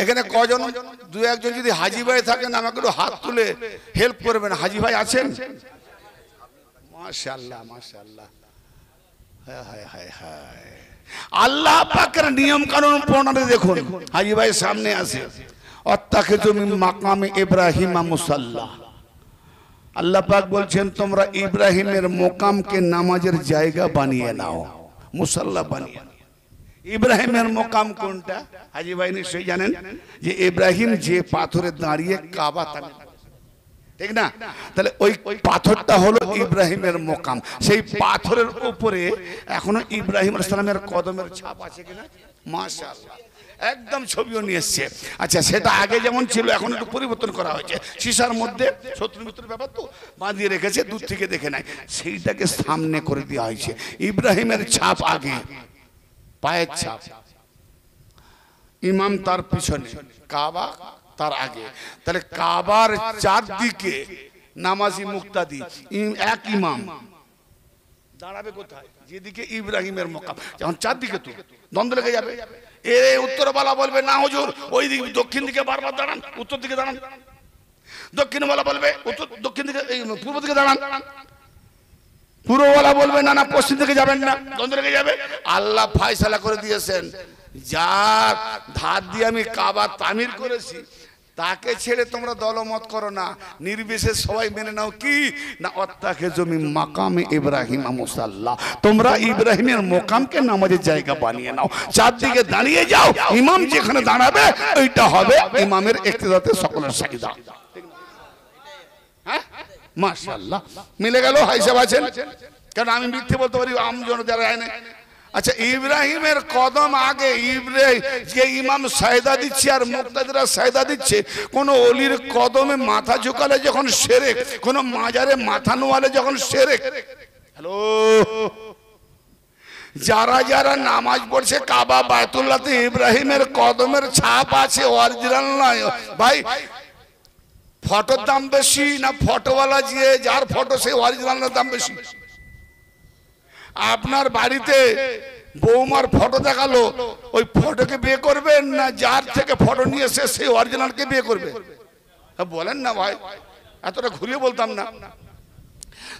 এখানে কজন দু একজন যদি হাজি ভাই থাকেন আমাকে একটু হাত তুলে হেল্প করবেন। হাজি ভাই আছেন? মাশাআল্লাহ মাশাআল্লাহ। হায় হায় হায় হায়, আল্লাহ পাকের নিয়ম কানুন প্রণালী দেখুন। হাজি ভাই সামনে আছে, অত্তাখিযু মিন মাকামে ইব্রাহিম মুসাল্লা। আল্লাহ পাক বলছেন তোমরা ইব্রাহিমের মোকামকে নামাজের জায়গা বানিয়ে নাও, মুসাল্লা বানিয়ে। ইব্রাহিমের মোকাম কোনটা? হাজি ভাই নিশ্চয়ই জানেন যে ইব্রাহিম যে পাথরে দাঁড়িয়ে কাবা তামির, ঠিক না? তাহলে ওই পাথরটা হলো ইব্রাহিমের মোকাম। সেই পাথরের উপরে এখনো ইব্রাহিম আলাইহিস সালামের কদমের ছাপ আছে কিনা? মাশাআল্লাহ, একদম ছবিও নিয়ে এসছে। আচ্ছা, সেটা আগে যেমন ছিল এখন একটু পরিবর্তন করা হয়েছে। সীসার মধ্যে শত্রু মিত্রের ব্যাপার তো বাঁধিয়ে রেখেছে, দূর থেকে দেখে নাই, সেইটাকে সামনে করে দেওয়া হয়েছে। ইব্রাহিমের ছাপ আগে, পায়ের ছাপ, ইমাম তার পিছনে, কাবা তার আগে। তাহলে কাবার চারদিকে নামাজি মুক্তাদি এক ইমাম দাঁড়াবে কোথায়? যেদিকে ইব্রাহিমের মোকাম। যখন চারদিকে তো দ্বন্দ্ব লেগে যাবে, এ উত্তরওয়ালা বলবে না হুজুর ওই দিক দক্ষিণ দিকে বারবার দাঁড়ান, উত্তর দিকে দাঁড়ান। দক্ষিণওয়ালা বলবে দক্ষিণ দিকে, পূর্ব দিকে দাঁড়ান। পূর্বওয়ালা বলবে না না পশ্চিম দিকে যাবেন না, দ্বন্দ্ব লেগে যাবে। আল্লাহ ফয়সালা করে দিয়েছেন, যার ধার দিয়ে আমি কাবা তামির করেছি তাকে ছেড়ে তোমরা দলমত করো না, নির্বিশেষ সবাই মেনে নাও কি না, অত্তাখিযু মিন মাকামে ইব্রাহিম মুসাল্লা। তোমরা ইব্রাহিমের মোকামকে নামাজের জায়গা বানিয়ে নাও, চারদিকে দাঁড়িয়ে যাও, ইমাম যেখানে দাঁড়াবে ওইটা হবে ইমামের ইক্তেদাতে সকলের সাজদা। হ্যাঁ মাশাআল্লাহ, মিলে গেল। হাইসাব আছেন? কারণ আমি মিথ্যে বলতে পারি, আমজন যারা আইনে। আচ্ছা, ইব্রাহিমের কদম আগে, ইব্রাহিম যে ইমাম সাজদা দিচ্ছে আর মুক্তাদিরা সাজদা দিচ্ছে, কোন ওলির কদমে মাথা ঝুকালে যখন শিরক, কোন মাজারে মাথা নোয়ালে যখন শিরক। হ্যালো, যারা যারা নামাজ পড়ছে কাবা বায়তুল্লাহতে ইব্রাহিমের কদমের ছাপ আছে, অরিজিনাল নয় ভাই। ফটোর দাম বেশি না ফটোওয়ালা যে যার ফটো সেই অরিজিনালের দাম বেশি? আপনার বাড়িতে বৌমার ফটো দেখালো, ওই ফটোকে বিয়ে করবেন না যার থেকে ফটো নিয়ে এসে সেই অরিজিনালকে বিয়ে করবে? বলেন না ভাই, এতটা ঘুরিয়ে বলতাম না।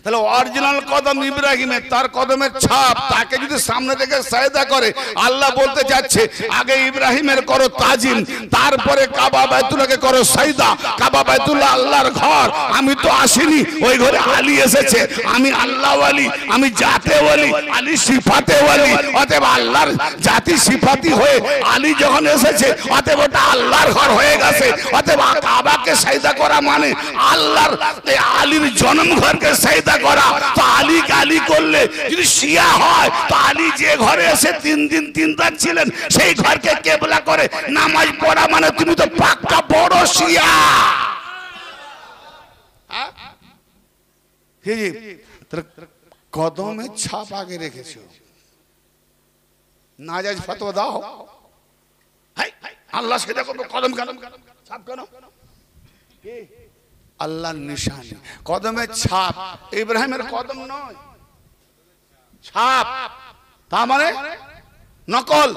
তাহলে অরিজিনাল কদম ইব্রাহিমের, তার কদমের ছাপ, তাকে যদি সামনে থেকে সাজদা করে, আল্লাহ বলতে যাচ্ছে আগে ইব্রাহিমের করো তাজিম, তারপরে কাবা বাইতুল্লাহকে করো সাজদা। কাবা বাইতুল্লাহ আল্লাহর ঘর, আমি তো আসিনি, ওই ঘরে আলী এসেছে। আমি আল্লাহ ওয়ালি, আমি জাতে ওয়ালি, আলী সিফাতে ওয়ালি। অতএব আল্লাহর জাতি সিফাতি হয়ে আলী যখন এসেছে, অতএব ওটা আল্লাহর ঘর হয়ে গেছে। অতএব কাবাকে সাজদা করা মানে আল্লাহর আলীর জন্ম ঘরকে সাজদা করা। তো আলী গালি করলে যদি শিয়া হয়, তো আলী যে ঘরে এসে 3 দিন 3 রাত ছিলেন সেই ঘরকে কিবলা করে নামাজ পড়া মানে তুমি তো পাক্কা বড় শিয়া। কদমে ছাপ আগে রেখেছো, নাজায়েজ ফতোয়া দাও। আল্লাহ সেটা করবে, কদম কেন ছাপ কেন? আল্লাহর নিশানি কদমের ছাপ, ইব্রাহিমের কদম নয়, ছাপ। তার মানে নকল,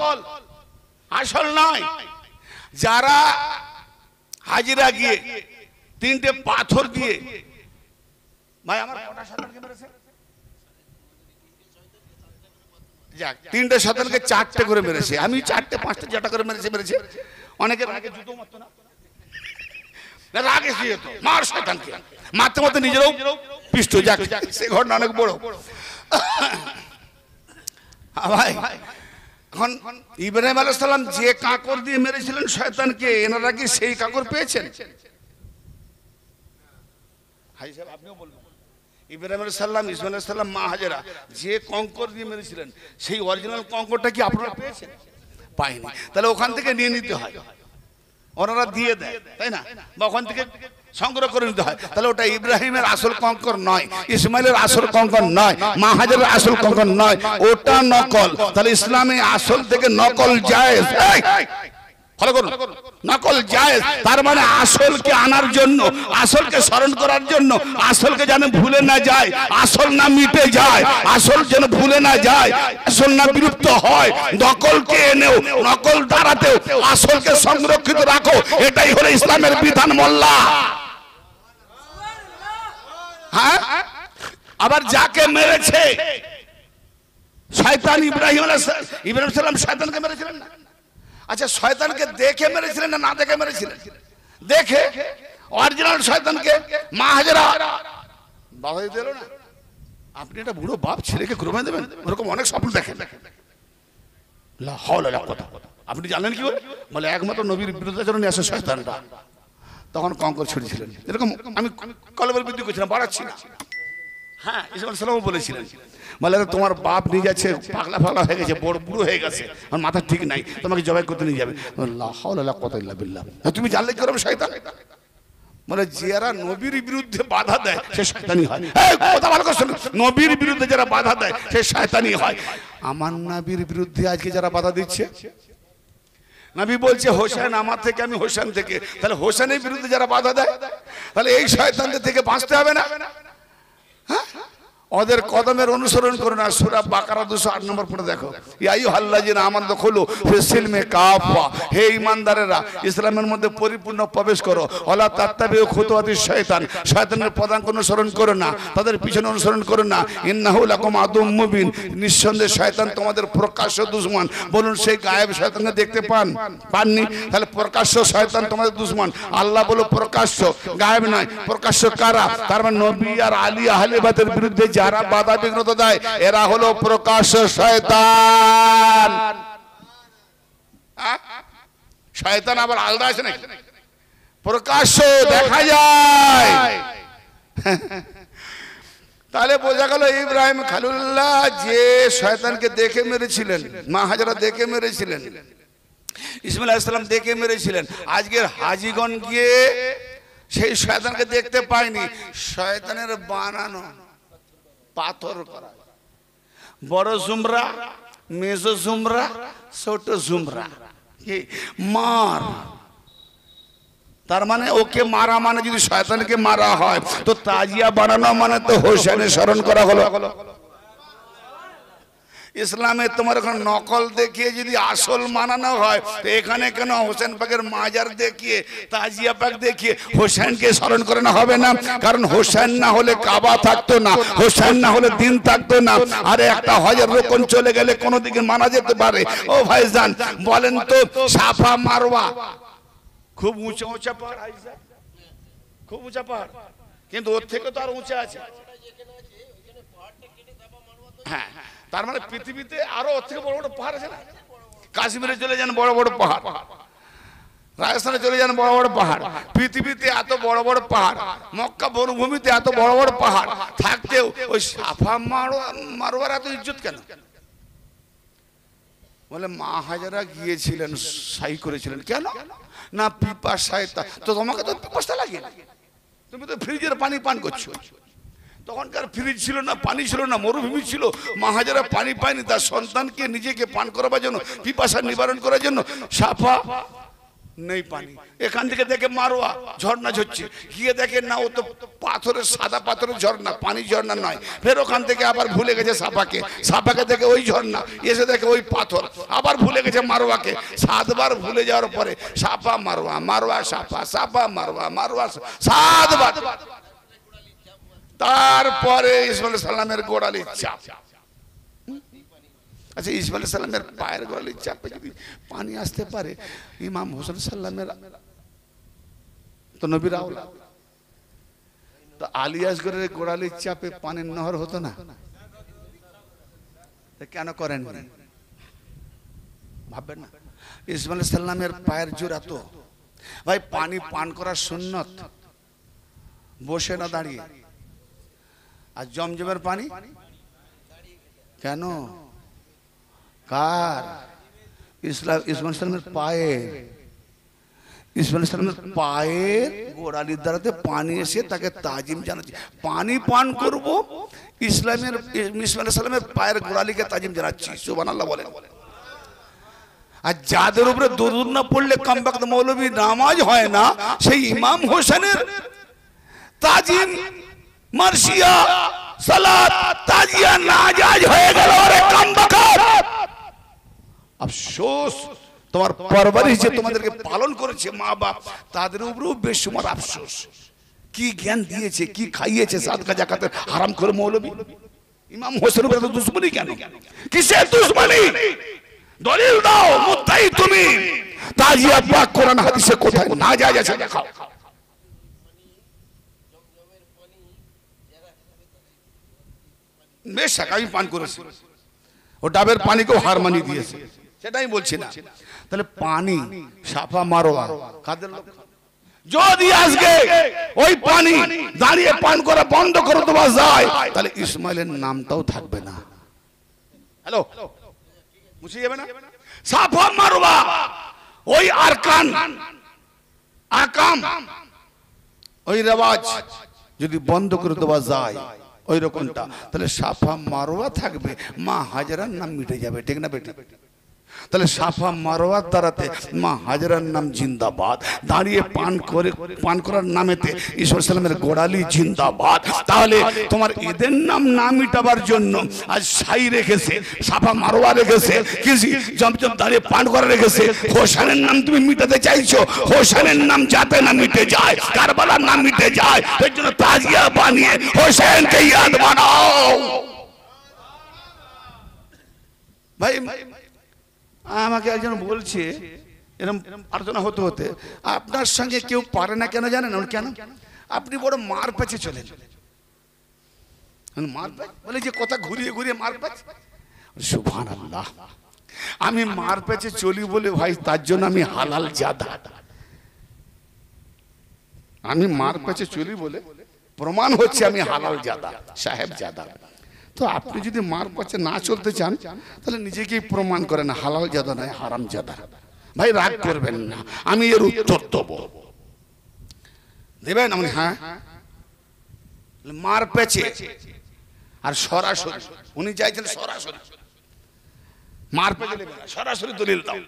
আসল নয়। যারা হাজিরা গিয়ে 3টে পাথর দিয়ে, ভাই আমার কটা শয়তানকে মেরেছে? যাক, 3টে শয়তানকে 4টে করে মেরেছে। আমি 4টে 5টে যেটা করে মেরেছে। অনেকের আগে জুতো মারতো না, রাগে তো মার শয়তানকে মারতে মারতে নিজেরও পিষ্ট। যাক, সে ঘটনা অনেক বড়। ভাই, এখন ইব্রাহিম আলাইহিস সালাম যে কাকর দিয়ে মেরেছিলেন শয়তানকে, এনারা কি সেই কাকর পেয়েছেন? হাই সাহেব আপনিও বলবেন। ইব্রাহিম আলাইহিস সালাম, ইসমাঈল আলাইহিস সালাম, মা হাজেরা যে কঙ্কর দিয়ে মেরেছিলেন, সেই অরিজিনাল কঙ্করটা কি আপনারা পেয়েছেন? পাইনি। তাহলে ওখান থেকে নিয়ে নিতে হয়, ওনারা দিয়ে দেয়, তাই না? বা ওখান থেকে সংগ্রহ করে নিতে হয়। তাহলে ওটা ইব্রাহিমের আসল কঙ্কর নয়, ইসমাইলের আসল কঙ্কর নয়, মা হাজেরার আসল কঙ্কর নয়, ওটা নকল। তাহলে ইসলামে আসল থেকে নকল জায়েজ। ফলো করুন, নকল জায়েজ। তার মানে আসলকে আনার জন্য, আসলকে স্মরণ করার জন্য, আসলকে যেন ভুলে না যায়, আসল না মিটে যায়, আসল যেন ভুলে না যায়, আসল না বিলুপ্ত হয়, নকলকে এনেও নকল দ্বারাতেও আসলকে সংরক্ষিত রাখো, এটাই হলো ইসলামের বিধান। মোল্লা হ্যাঁ, আবার যাকে মেরেছে শয়তান, ইব্রাহিম সালাম শয়তানকে মেরেছিলেন না? আচ্ছা, শয়তানকে দেখে মেরেছিলেন না না দেখে মেরেছিলেন? দেখে। অরিজিনাল শয়তানকে মা হাজেরা বাধা দিতে এলো না। আপনি একটা বুড়ো বাপ ছেলেকে ঘুরে দেবেন, ওরকম অনেক স্বপ্ন দেখেন। কথা আপনি জানেন কি করে? বলে একমাত্র নবীর বিরুদ্ধাচরণে আসে শয়তানটা। তখন কঙ্কর ছুটেছিলেন, এরকম আমি কলবের বৃদ্ধি করছিলাম, বাড়াচ্ছি না। হ্যাঁ, ইসমাইল সালামও বলেছিলেন, বলে তোমার বাপ নিয়ে যাচ্ছে, পাগলা ফাগলা হয়ে গেছে, বড় বুড়ো হয়ে গেছে, আমার মাথা ঠিক নাই, তোমাকে জবাই করতে নিয়ে যাবে। তুমি জানলে কি করবে শয়তান? বলে যারা নবীর বিরুদ্ধে বাধা দেয় সে শয়তানি হয়। কথা ভালো করে শুনুন, নবীর বিরুদ্ধে যারা বাধা দেয় সে শয়তানি হয়। আমার নবীর বিরুদ্ধে আজকে যারা বাধা দিচ্ছে, নবী বলছে হোসেন আমার থেকে, আমি হোসেন থেকে, তাহলে হোসেনের বিরুদ্ধে যারা বাধা দেয়, তাহলে এই শয়তানদের থেকে বাঁচতে হবে না? হ্যাঁ, ওদের কদমের অনুসরণ করো না। সূরা বাকারা 208 নম্বর পড়ে দেখো, ইয়া আইয়ুহাল্লাযিনা আমানু দুখুলু ফিস-সিলমি কাফা, হে ঈমানদারেরা ইসলামের মধ্যে পরিপূর্ণ প্রবেশ করো। ওয়ালা তাত্তাবিউ খুতুওয়াতিশ শয়তান, শয়তানের পদাঙ্ক অনুসরণ করো না, তাদের পিছনে অনুসরণ করো না। ইন্নাহু লাকুম আদুউম মুবিন, নিঃসন্দেহে শয়তান তোমাদের প্রকাশ্য দুশমন। বলুন, সেই গায়েব শয়তানকে দেখতে পাননি? তাহলে প্রকাশ্য শয়তান তোমাদের দুশমন। আল্লাহ বলো প্রকাশ্য, গায়েব নয়। প্রকাশ্য কারা? তার মানে নবী আর আলী আহলে বাইতের বিরুদ্ধে যারা বাধা বিঘ্নত দেয় এরা হলো প্রকাশ্য শয়তান। শয়তান আবার আলাদা আছে নাকি? প্রকাশ্য দেখা যায়। তাহলে বোঝা গেল ইব্রাহিম খলিলুল্লাহ যে শয়তানকে দেখে মেরেছিলেন, মা হাজেরা দেখে মেরেছিলেন, ইসমাইল আলাইহিস সালাম দেখে মেরেছিলেন, আজকের হাজীগণ গিয়ে সেই শয়তানকে দেখতে পায়নি। শয়তানের বানানো পাথর করা, বড় জুমরা, মেজো জুমরা, ছোট জুমরা, মার। তার মানে ওকে মারা মানে, যদি শয়তানকে মারা হয় তো তাজিয়া বানানো মানে তো হোসেনের স্মরণ করা হলো। ইসলামে তোমার এখন নকল দেখিয়ে যদি আসল মানানো হয়, তো এখানে কেন হোসেন পাকের মাজার দেখিয়ে, তাজিয়া পাক দেখিয়ে হোসেনকে স্মরণ করানো হবে না? কারণ হোসেন না হলে কাবা থাকতো না, হোসেন না হলে দিন থাকতো না। আরে একটা হজের রকম চলে গেলে কোনো দিকে মানা যেতে পারে। ও ভাইজান বলেন তো, সাফা মারওয়া খুব উঁচা উঁচা পাহাড়, খুব উঁচা পাহাড়, কিন্তু ওর থেকে তো আর উঁচা আছে। হ্যাঁ, তার মানে পৃথিবীতে আরো ওর থেকে বড় বড় পাহাড় আছে না? কাশ্মীরে চলে যান বড় বড় পাহাড়, রাজস্থানে চলে যান বড় বড় পাহাড়, পৃথিবীতে এত বড় বড় পাহাড়, মক্কা বনভূমিতে এত বড় বড় পাহাড় থাকতেও ওই সাফা মারওয়ার এত ইজ্জত কেন? বলে মা হাজেরা গিয়েছিলেন, সাই করেছিলেন। কেন না? পিপাসায়। তো তোমাকে তো পিপাসা লাগে, তুমি তো ফ্রিজের পানি পান করছো। তখনকার ফ্রিজ ছিল না, পানি ছিল না, মরুভূমি ছিল। মা হাজেরা পানি পায়নি, তার সন্তানকে নিজেকে পান করাবার জন্য, পিপাসা নিবারণ করার জন্য। সাফা নেই পানি, এখান থেকে দেখে মারওয়া ঝর্ণা ঝরছে, গিয়ে দেখে না ও তো পাথরের, সাদা পাথরের ঝর্ণা, পানি ঝর্ণা নয়। ফের ওখান থেকে আবার ভুলে গেছে সাফাকে, সাফাকে দেখে ওই ঝর্ণা, এসে দেখে ওই পাথর, আবার ভুলে গেছে মারওয়াকে। 7 বার ভুলে যাওয়ার পরে সাফা মারওয়া, মারওয়া সাফা, সাফা মারওয়া, মারওয়া 7 বার। তারপরে ইসমাইল সালামের গোড়ালির চাপ। আচ্ছা, ইসমাইল সালামের পায়ের গোড়ালির চাপে যদি পানি আসতে পারে, ইমাম হোসেন সাল্লামের তো নবীর আওলাদ, তো আলী আসগরের গোড়ালির চাপে পানির নহর হতো না? কেন করেন ভাববেন না? ইসমাইল সাল্লামের পায়ের জোড়া তো ভাই, পানি পান করার সুন্নত, বসে না দাঁড়িয়ে। আর জমজমের পানি কেন? কার? ইসমাইল সালামের পায়ের, ইসমাইল সালামের পায়ের গোড়ালির দ্বারাতে পানি এসে তাকে তাজিম জানাচ্ছে। পানি পান করব, ইসমাইল সালামের পায়ের গোড়ালিকে তাজিম জানাচ্ছি। সুবহানাল্লাহ বলেন। আর যাদের উপরে দরুদ না পড়লে কামবাক্ত মৌলবী নামাজ হয় না, সেই ইমাম হোসেনের তাজিম মার্শিয়া সালাত তাজিয়া নাজায়েজ হয়ে গেল রে কামবাক্ত। আফসোস, তোমার পরবরিশ যে তোমাদেরকে পালন করেছে মা বাপ, তাদের উপরেও বেশুমার আফসোস। কি জ্ঞান দিয়েছে, কি খাইয়েছে, সাদকা যাকাতের হারাম করে মৌলবী। ইমাম হোসেনের উপরে দুশমনি কেন? কিসের দুশমনি? দলিল দাও, মুদ্দাই তুমি। তাজিয়া পাক কোরআন হাদিসে কোথায় না যায় আছে দেখাও। বেশ আমি পান করেছি, ও ডাবের পানিকেও হার মানিয়ে দিয়েছে, সেটাই বলছি না। তাহলে পানি সাফা মারোয়া কাদের লোক? যদি আজকে ওই পানি দাঁড়িয়ে পান করা বন্ধ করে দেওয়া যায়, তাহলে ইসমাইলের নামটাও থাকবে না। হ্যালো, মুছে যাবে না? সাফা মারওয়া ওই আরকান আকাম ওই রেওয়াজ যদি বন্ধ করে দেওয়া যায় ওই রকমটা, তাহলে সাফা মারওয়া থাকবে, মা হাজারার নাম মিটে যাবে, ঠিক না বেটি? তাহলে সাফা মারওয়ার দ্বারাতে মা হাজারার নাম জিন্দাবাদ, দাঁড়িয়ে পান করার নামেতে ঈশ্বর সালামের গোড়ালি জিন্দাবাদ। তাহলে তোমার এদের নাম না মিটাবার জন্য আজ সাই রেখেছে, সাফা মারওয়া রেখেছে, কিছু জমজম দাঁড়িয়ে পান করা রেখেছে। হোসেনের নাম তুমি মিটাতে চাইছো, হোসেনের নাম যাতে না মিটে যায়, কারবালার নাম মিটে যায়, এর জন্য তাজিয়া বানিয়ে হোসেনকে ইয়াদ বানাও। ভাই আমাকে একজন বলছে, এরকম আলোচনা হতে হতে, আপনার সঙ্গে কেউ পারে না কেন জানেন? কেন? আপনি বড় মার পেছে চলেন। মার বলে যে কথা ঘুরিয়ে ঘুরিয়ে মার পেছে। সুবহানাল্লাহ, আমি মার পেছে চলি বলে ভাই তার জন্য আমি হালাল জাদা। আমি মার পেছে চলি বলে প্রমাণ হচ্ছে আমি হালাল জাদা, সাহেব জাদা। তো আপনি যদি মার পাশে না চলতে চান, তাহলে নিজেকেই প্রমাণ করেন হালাল জাদা নয় হারাম জাদা। ভাই রাগ করবেন না, আমি এর উত্তর দেব, দেবেন? আমি হ্যাঁ। মার পেছে আর সরাসরি, উনি চাইছেন সরাসরি মার পেছে নেবে না, সরাসরি দলিল দাও,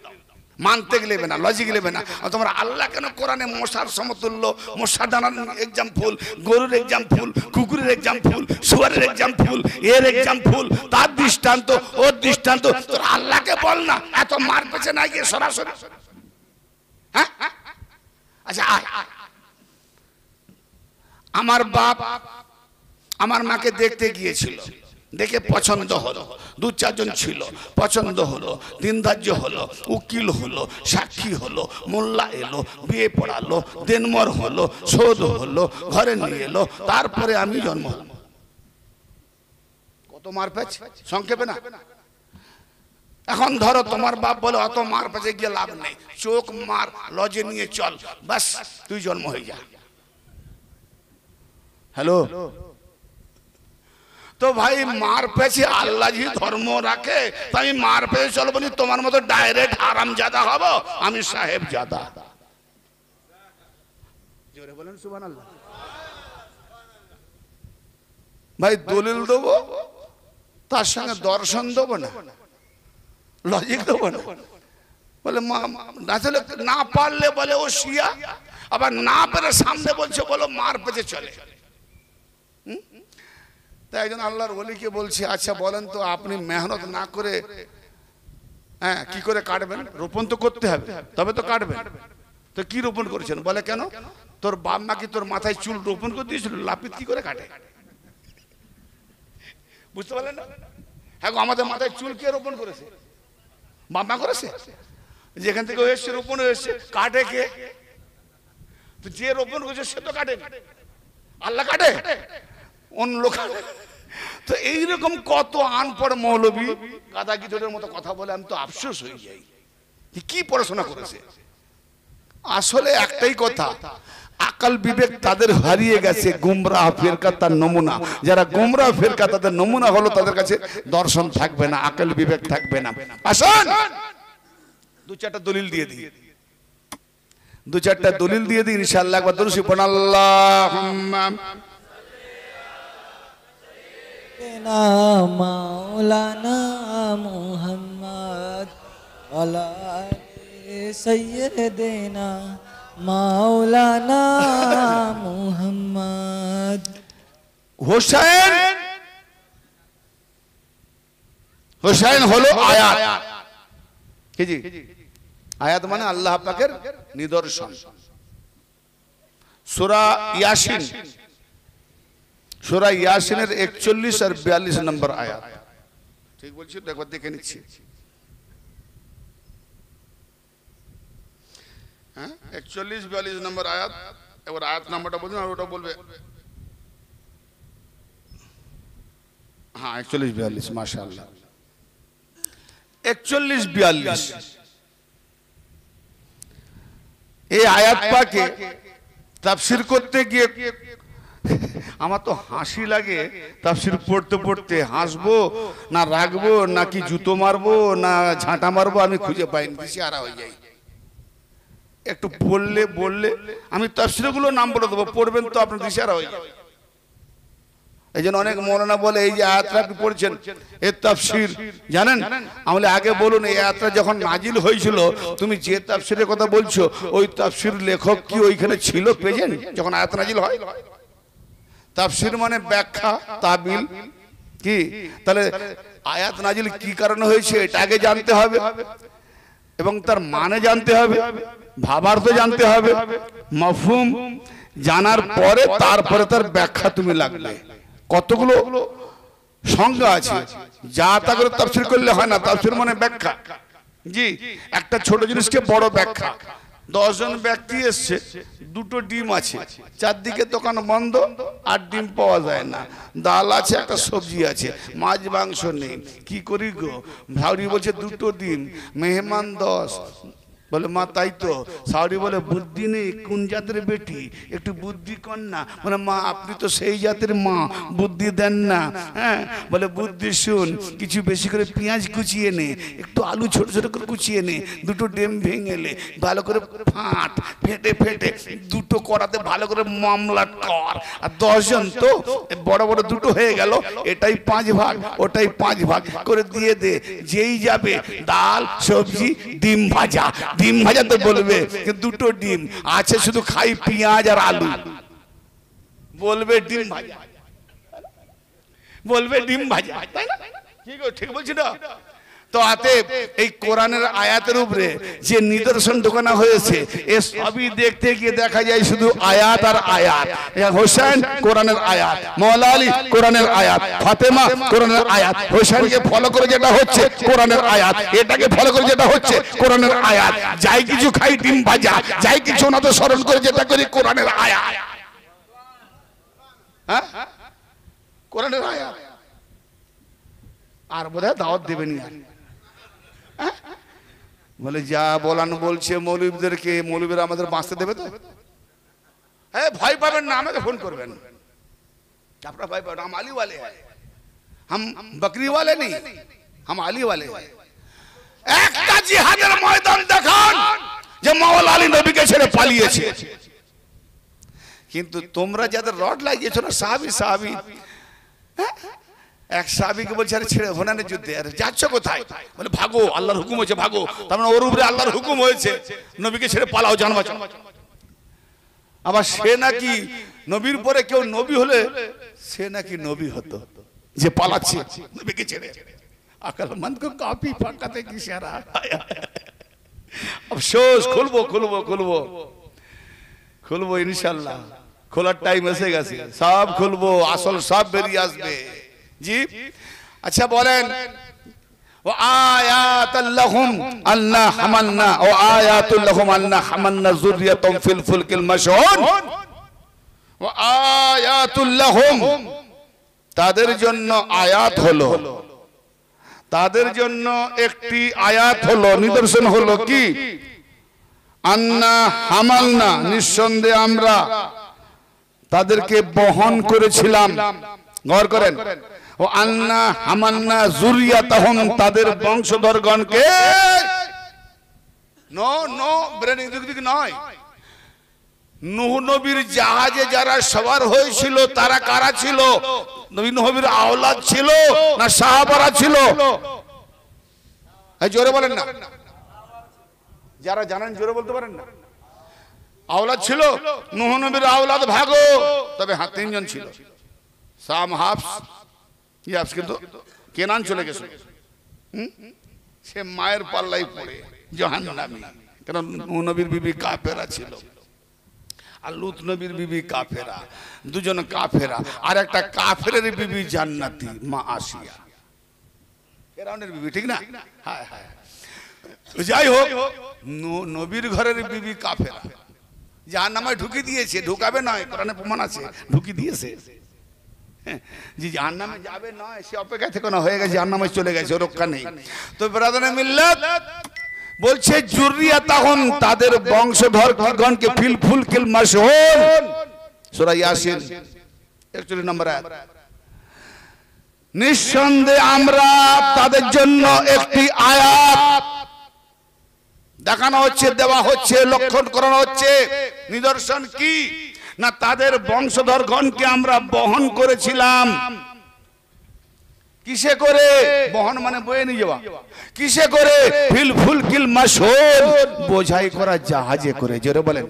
মানতে গেলেবে না, লজিক নেবে না। তোমার আল্লাহ কেন কোরআনে মশার সমতুল্য, মশার ডানার এক্সাম্পল, গরুর এক্সাম্পল, কুকুরের এক্সাম্পল, শুয়ারের এক্সাম্পল, এর এক্সাম্পল, তার দৃষ্টান্ত, ওর দৃষ্টান্ত। তোর আল্লাহকে বল না এত মার পেছে না গিয়ে সরাসরি। হ্যাঁ, আচ্ছা, আমার বাপ আমার মাকে দেখতে গিয়েছিল, দেখে পছন্দ হলো, দু চারজন ছিল, পছন্দ হলো, দিনধার্য হলো, উকিল হলো, সাক্ষী হলো, মোল্লা এলো, বিয়ে পড়ালো, দেনমর হলো, শোধ হলো, ঘরে নিয়ে এলো, তারপরে আমি জন্ম হলাম। কত মার পেছে সংক্ষেপে না। এখন ধরো তোমার বাপ বলে অত মার পেছে গিয়ে লাভ নেই, চোখ মার, লজে নিয়ে চল, বাস তুই জন্ম হয়ে যা। হ্যালো, তো ভাই মার পেছে আল্লাহ যদি ধর্ম রাখে, তো আমি মার পেছে চলবো না, তোমার মতো ডাইরেক্ট হারাম জাদা হব, আমি সাহেব জাদা। জোরে বলেন সুবহানাল্লাহ। ভাই দলিল দেবো, তার সঙ্গে দর্শন দেবো না, লজিক দেবো না। বলে না পারলে বলে ও শিয়া, আবার না পেরে সামনে বলছে বলো মার পেছে চলে। তাই একজন আল্লাহর ওলিকে বলছে, আচ্ছা বলেন তো আপনি মেহনত না করে হ্যাঁ কি করে কাটবেন? রোপণ তো করতে হবে, তবে তো কাটবেন। তো কি রোপণ করেছেন? বলে কেন, তোর বাপ মা কি তোর মাথায় চুল রোপণ করে দিয়েছিল? লাপিত কি করে কাটে? বুঝতে পারলেন না? হ্যাঁ, আমাদের মাথায় চুল কে রোপণ করেছে? বাপ মা করেছে। যেখান থেকে এসছে রোপণ হয়েছে, কাটে কে? তো যে রোপণ করেছে সে তো কাটে, আল্লাহ কাটে, অন্য লোক। তো এইরকম কত আনপড় মৌলবী গাদা গিদড়ের মতো কথা বলে, আমি তো আফসোস হয়ে যাই, কি পড়াশোনা করেছে। আসলে একটাই কথা, আকল বিবেক তাদের হারিয়ে গেছে, গুমরাহ ফিরকা তার নমুনা। যারা গুমরাহ ফিরকা তাদের নমুনা হলো, তাদের কাছে দর্শন থাকবে না, আকল বিবেক থাকবে না। আসুন দু চারটা দলিল দিয়ে দিই, দু চারটা দলিল দিয়ে দিই ইনশাআল্লাহ। একবার দরুদ পড়ুন, আল্লাহুম্মা মাওলানা মুহাম্মদ আলা সাইয়্যিদিনা মাওলানা মুহাম্মদ। হোসেন, হোসেন হলো আয়াত। কি জি? আয়াত মানে আল্লাহ পাকের নিদর্শন। সূরা ইয়াসিন, সূরা ইয়াসিনের 41 আর 42 নম্বর আয়াত। ঠিক বলছি তো? একবার দেখে নিচ্ছি। হ্যাঁ, 41-42 নম্বর আয়াত। এবার আয়াত নাম্বারটা বলুন আর ওটা বলবে। হ্যাঁ, 41-42, মাশাআল্লাহ। 41-42 এই আয়াত পাকে তাফসীর করতে গিয়ে আমার তো হাসি লাগে। তাফসীর পড়তে পড়তে হাসবো না রাখবো নাকি জুতো মারবো না ঝাঁটা মারবো আমি খুঁজে পাইনি, দিশেহারা হয়ে যাই। একটু বললে আমি তাফসীরগুলো নাম বলে দেবো, পড়বেন তো আপনার দিশেহারা হয়ে যাবে। এই জন্য অনেক মৌলানা বলে এই যে আয়াতটা আপনি পড়ছেন এর তাফসীর জানেন? আমলে আগে বলুন এই আয়াতটা যখন নাজিল হয়েছিল তুমি যে তাফসীরের কথা বলছো ওই তাফসীর লেখক কি ওইখানে ছিল প্রেজেন্ট যখন আয়াত নাজিল হয়? তাফসীর মানে ব্যাখ্যা, তাবিল। কি তাহলে আয়াত নাজিল কি কারণে হয়েছে এটা আগে জানতে হবে এবং তার মানে জানতে হবে, ভাবার্থ জানতে হবে, মাফহুম জানার পরে তারপরে তার ব্যাখ্যা তুমি লাগবে। কতগুলো সংজ্ঞা আছে, যা তা করে তাফসীর করলে হয় না। তাফসীর মানে ব্যাখ্যা। জি, একটা ছোট জিনিসকে বড় ব্যাখ্যা। 10 জন ব্যক্তি এসছে, দুটো ডিম আছে, চারদিকে দোকান বন্ধ আর ডিম পাওয়া যায় না, ডাল আছে একটা সবজি আছে, মাছ মাংস নেই, কি করি গো? ভাউরি বলছে দুটো ডিম, মেহমান 10। বলে মা তাই তো। সাউরি বলে বুদ্ধি নেই, কোন জাতের বেটি, একটু বুদ্ধি কর না। বলে মা আপনি তো সেই জাতের মা, বুদ্ধি দেন না। হ্যাঁ, বলে বুদ্ধি শুন, কিছু বেশি করে পেঁয়াজ কুচিয়ে নে, একটু আলু ছোট ছোট করে কুচিয়ে নে, দুটো ডিম ভেঙে নে, ভালো করে ফেটে ফেটে দুটো কড়াতে ভালো করে মামলাট কর। আর 10 জন তো বড় বড় দুটো হয়ে গেল, এটাই 5 ভাগ ওটাই 5 ভাগ করে দিয়ে দে। যেই যাবে ডাল সবজি ডিম ভাজা, ডিম ভাজা তো বলবে দুটো ডিম আছে শুধু খাই পেঁয়াজ আর আলু, বলবে ডিম ভাজা, বলবে ডিম ভাজা, তাই না? ঠিক বলছি না? তো অতএব এই কোরআনের আয়াতের উপরে যে নিদর্শন ঢোকানো হয়েছে এ সবই দেখতে গিয়ে দেখা যায় শুধু আয়াত আর আয়াত। হোসেন কোরআনের আয়াত, মাওলা আলী কোরআনের আয়াত, ফাতেমা কোরআনের আয়াত, হোসেনকে ফলো করে যেটা হচ্ছে কোরআনের আয়াত, এটাকে ফলো করে যেটা হচ্ছে কোরআনের আয়াত। যাই কিছু খাই ডিম ভাজা, যাই কিছু ওনাদের স্মরণ করে যেটা করি কোরআনের আয়াত। হ্যাঁ, কোরআনের আয়াত। আর বোধহয় দাওয়াত দেবেনি আর। বলে যা বলান বলছে মৌলবীদেরকে, মৌলবীরা আমাদের বাঁচতে দেবে তো? হ্যাঁ, ভয় পাবেন না, আমাকে ফোন করবেন। আপনারা ভয় পাবেন, हम अली वाले हैं, हम बकरी वाले नहीं, हम अली वाले हैं। একটা জিহাদের ময়দান দেখান যে মাওলা আলী নবীকে ছেড়ে পালিয়েছে। কিন্তু তোমরা যাদের রড লাগিয়েছো না সাহাবী, এক সাহাবীকে বলছে আরে ছেড়ে হোনানের যুদ্ধে, আরে যাচ্ছ কোথায়? বলে ভাগো, আল্লাহর হুকুম হয়েছে ভাগো। তার মানে ওর উপরে আল্লাহর হুকুম হয়েছে নবীকে ছেড়ে পালাও, জান বাঁচাও। আবার সে নাকি নবীর পরে কেউ নবী হলে সে নাকি নবী হতো যে পালাচ্ছে নবীকে ছেড়ে। আকলমন্দ কো কাফি ফাকাতে কি ইশারা। আফসোস, খুলবো ইনশাআল্লাহ, খোলার টাইম এসে গেছে, সব খুলবো, আসল সব বেরিয়ে আসবে। জি আচ্ছা বলেন, ও আয়াতুল লাহুম আন্না হামালনা, ও আয়াতুল লাহুম আন্না হামালনা যুররিয়াতুম ফিল ফুলকিল মাশহুন, ও আয়াতুল লাহুম তাদের জন্য আয়াত হলো, তাদের জন্য একটি আয়াত হলো, নিদর্শন হলো কি? আন্না হামালনা, নিঃসন্দেহে আমরা তাদেরকে বহন করেছিলাম। গৌর করেন, ও আন্না হামালনা যুররিয়াতাহুম তাদের বংশধরগণকে। নো ব্রেন দিক নয়। নূহ নবীর জাহাজে যারা সওয়ার হয়েছিল তারা কারা ছিল? নবী নবীর আওলাদ ছিল না সাহাবারা ছিল? জোরে বলেন না। যারা জানেন জোরে বলতে পারেন না। আওলাদ ছিল নূহ নবীর আওলাদ ভাগো, তবে হ্যাঁ 3 জন ছিল, সাম হাফস ইয়াফস, কিন্তু কেনান চলে গেছে। সে মায়ের পাল্লাই পড়ে জাহান্নামী, কারণ নূহ নবীর বিবি কাফেরা ছিল আর লূত নবীর বিবি কাফেরা, দুজন কাফেরা। আর একটা কাফেরের বিবি জান্নাতি, মা আসিয়া, ফেরাউনের বিবি, ঠিক না? হ্যাঁ হ্যাঁ। যাই হোক, নবীর ঘরের বিবি কাফেরা, জাহান্নামে ঢুকি দিয়েছে, ঢুকাবে নয়, কোরআনে প্রমাণ আছে ঢুকি দিয়েছে। যে জাহান্নামে যাবে নয়, সে অপেক্ষা থেকে না হয়ে গেছে, জাহান্নামে চলে গেছে, রক্ষা নেই। তো ব্রাদারে মিল্লাত বলছে যুররিয়াতাহুম, তাদের বংশধরগণকে ফিল ফুলকিল মাশহুন, সূরা ইয়াসিন 41 নম্বর আয়াত। নিঃসন্দেহে আমরা তাদের জন্য একটি আয়াত দেখানো হচ্ছে, দেওয়া হচ্ছে, লক্ষণ করানো হচ্ছে। নিদর্শন কি না, তাদের বংশধরগণকে আমরা বহন করেছিলাম। কিসে করে? বহন মানে বয়ে নিয়ে যাওয়া। কিসে করে? ফিল ফুলকিল মাশহুন, বোঝাই করা জাহাজে করে। জোরে বলেন।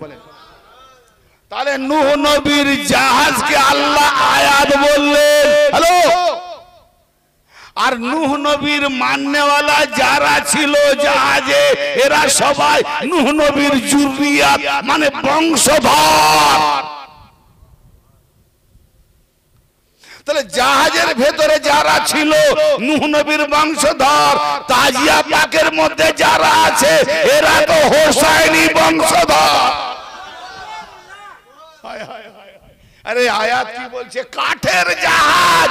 তাহলে নূহ নবীর জাহাজকে আল্লাহ আয়াত বললেন। হ্যালো। আর নূহ নবীর মাননেওয়ালা যারা ছিল জাহাজে, এরা সবাই নূহ নবীর যুররিয়াত মানে বংশধর। তাহলে জাহাজের ভেতরে যারা ছিল নূহ নবীর বংশধর, তাজিয়া পাকের মধ্যে যারা আছে এরা তো হোসাইনি বংশধর। আরে আয়াত কি বলছে? কাঠের জাহাজ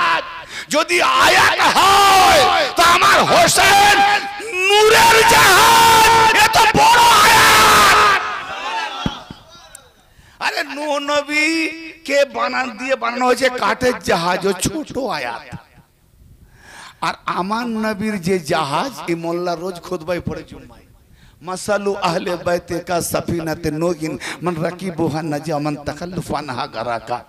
যদি আয়াত হয় তো আমার হোসেন নূরের জাহাজ, এত বড় আয়াত। আরে নূহ নবী কে বানানো হয়েছে কাঠের জাহাজ, ও ছোট আয়াত। আর আমার নবীর যে জাহাজ, এই মোল্লা রোজ খুতবায় পড়ে জুম্মায়, মাসালু আহলে বাইতে কা সাফিনাতে নূহিন মান রাকিবুহা নাজা মান তাকাল্লুফা আনহা গারাকা।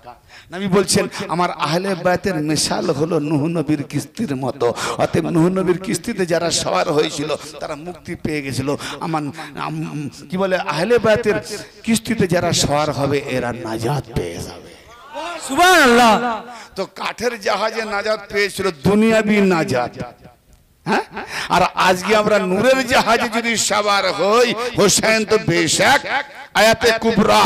নবী বলছেন আমার আহলে বাইতের মিসাল হলো নূহ নবীর কিস্তির মতো। অতএব নূহ নবীর কিস্তিতে যারা সওয়ার হয়েছিল তারা মুক্তি পেয়ে গেছিল। আমার কি বলে, আহলে বাইতের কিস্তিতে যারা সওয়ার হবে এরা নাজাত পেয়ে যাবে। সুবহানাল্লাহ। তো কাঠের জাহাজে নাজাত পেয়েছিল, দুনিয়াবি নাজাত। হ্যাঁ, আর আজকে আমরা নূরের জাহাজে যদি সওয়ার হই, হোসেন তো বেশক আয়াতে কুবরা,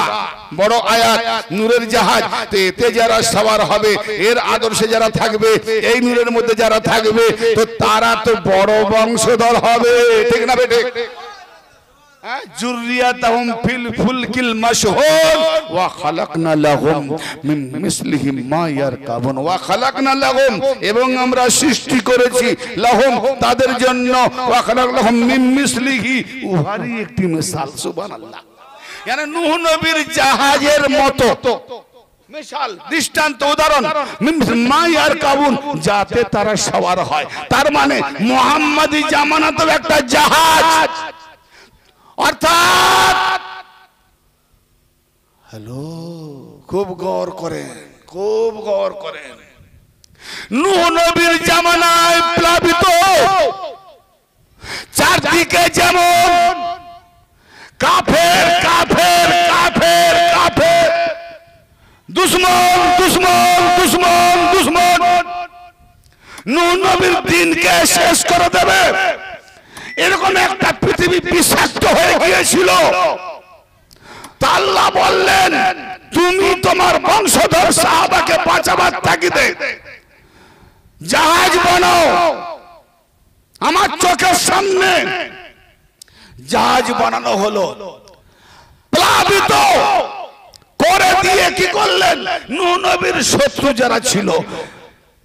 বড় আয়াত, নূরের জাহাজ। তো এতে যারা সওয়ার হবে, এর আদর্শে যারা থাকবে, এই নূরের মধ্যে যারা থাকবে, তো তারা তো বড় বংশধর হবে, ঠিক না বেটে? যুররিয়াতাহুম ফিল ফুলকিল মাশহুন ওয়া খালাকনা লাহুম মিন মিসলিহি মা ইয়ারকাবুন। ওয়া খালাকনা লাহুম, এবং আমরা সৃষ্টি করেছি, লাহুম তাদের জন্য, ওয়া খালাকনাহুম মিন মিসলিহি, উহারই একটি মিসাল। সুবহানাল্লাহ। মানে নূহ নবীর জাহাজের মতো মিসাল, দৃষ্টান্ত, উদাহরণ, মা ইয়ারকাবুন, যাতে তারা সওয়ার হয়। তার মানে মুহাম্মাদি জামানাতেও একটা জাহাজ। অর্থাৎ হ্যালো, খুব গৌর করেন, খুব গৌর করেন। নূহ নবীর জামানায় প্লাবিত, চারদিকে যেমন কাফের কাফের কাফের কাফের, দুশমন দুশমন দুশমন দুশমন, নূহ নবীর দিনকে শেষ করে দেবে, এরকম একটা পৃথিবী বিষাক্ত হয়ে গিয়েছিল। আল্লাহ বললেন তুমি তোমার বংশধর সাহাবাকে বাঁচাবার তাগিদে জাহাজ বানাও। আমার চোখের সামনে জাহাজ বানানো হলো, প্লাবিত করে দিয়ে কি করলেন? নূহ নবীর শত্রু যারা ছিল,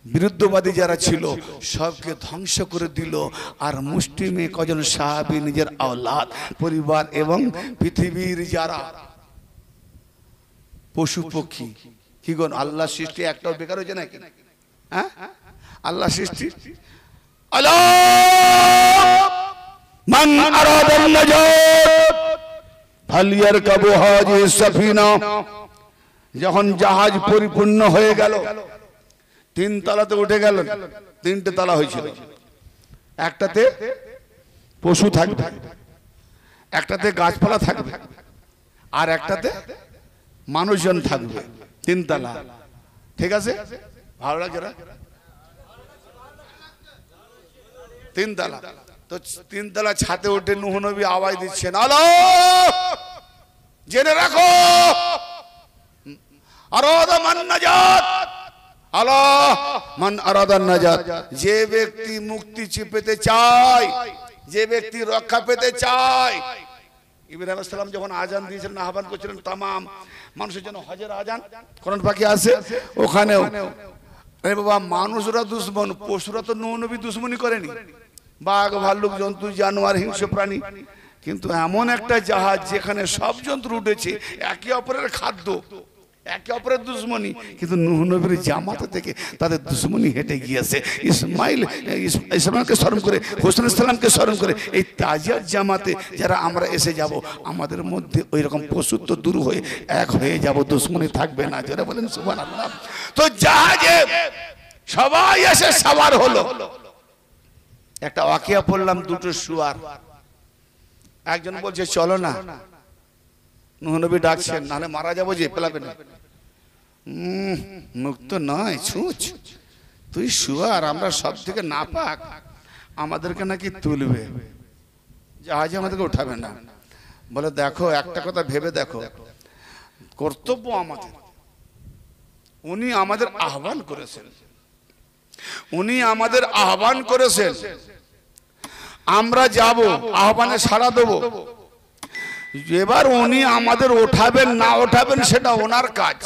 বিরুদ্ধবাদী যারা ছিল, সবকে ধ্বংস করে দিল। আর মুসলিমে কজন সাহাবী নিজের আওলাদ, পরিবার এবং পৃথিবীর যারা পশু পক্ষী, কি গণ আল্লাহ সৃষ্টি একটাও বেকার হয়েছে নাকি? হ্যাঁ, আল্লাহ সৃষ্টি। আল্লাহ মান আরাদান নাজাত ফালিয়ারকাবু হাযিহি সাফিনা। যখন জাহাজ পরিপূর্ণ হয়ে গেল, 3 তলাতে উঠে গেল, 3টে তলা হয়েছিল, একটাতে পশু থাকবে, একটাতে গাছপালা থাকবে আর একটাতে মানুষজন থাকবে, 3 তলা। ঠিক আছে, ভালো লাগে না? 3 তলা। তো 3 তলা ছাদে উঠে নূহ নবী আওয়াজ দিচ্ছেন, আল্লাহ জেনে রাখো, আরাদা মান নাজাত, আল্লাহ মান আরাদা নাজাত, যে ব্যক্তি মুক্তি পেতে চায়, যে ব্যক্তি রক্ষা পেতে চায়। ইব্রাহিম আলাইহিস সালাম যখন আজান দিয়েছিলেন, আহ্বান করছিলেন তামাম মানুষের জন্য, হজের আজান কোরআন পাকে আছে, ওখানেও আরে বাবা মানুষরা দুশ্মন, পশুরা তো নূহ নবী দুশ্মনী করেনি, বাঘ ভাল্লুক জন্তু জানোয়ার হিংস্র প্রাণী, কিন্তু এমন একটা জাহাজ যেখানে সব জন্তু উঠেছে, একে অপরের খাদ্য, একে অপরের দুশ্মনী, কিন্তু নূহ নবীর জামাতে থেকে তাদের দুশ্মনী হেঁটে গিয়েছে। ইসমাইলকে স্মরণ করে, হোসেন ইসলামকে স্মরণ করে, এই তাজিয়ার জামাতে যারা আমরা এসে যাব, আমাদের মধ্যে ওই রকম পশুত্ব দূর হয়ে এক হয়ে যাব, দুশ্মনী থাকবে না। যারা বলেন সুবহানাল্লাহ। তো জাহাজে সবাই এসে সাওয়ার হলো। একটা ওয়াকিয়া পড়লাম, 2টো শুয়ার, একজন বলছে চলো না, নূহ নবী ডাকছেন, নাহলে মারা যাবো, যে পেলাবে না। মুক্ত নয় ছুঁচ, তুই শুয়ার, আমরা সব থেকে নাপাক, আমাদেরকে নাকি তুলবে, জাহাজে আমাদেরকে উঠাবে না। বলে দেখো, একটা কথা ভেবে দেখো, কর্তব্য আমাদের, উনি আমাদের আহ্বান করেছেন, উনি আমাদের আহ্বান করেছেন, আমরা যাব, আহ্বানে সাড়া দেবো। এবার উনি আমাদের ওঠাবেন না ওঠাবেন সেটা ওনার কাজ,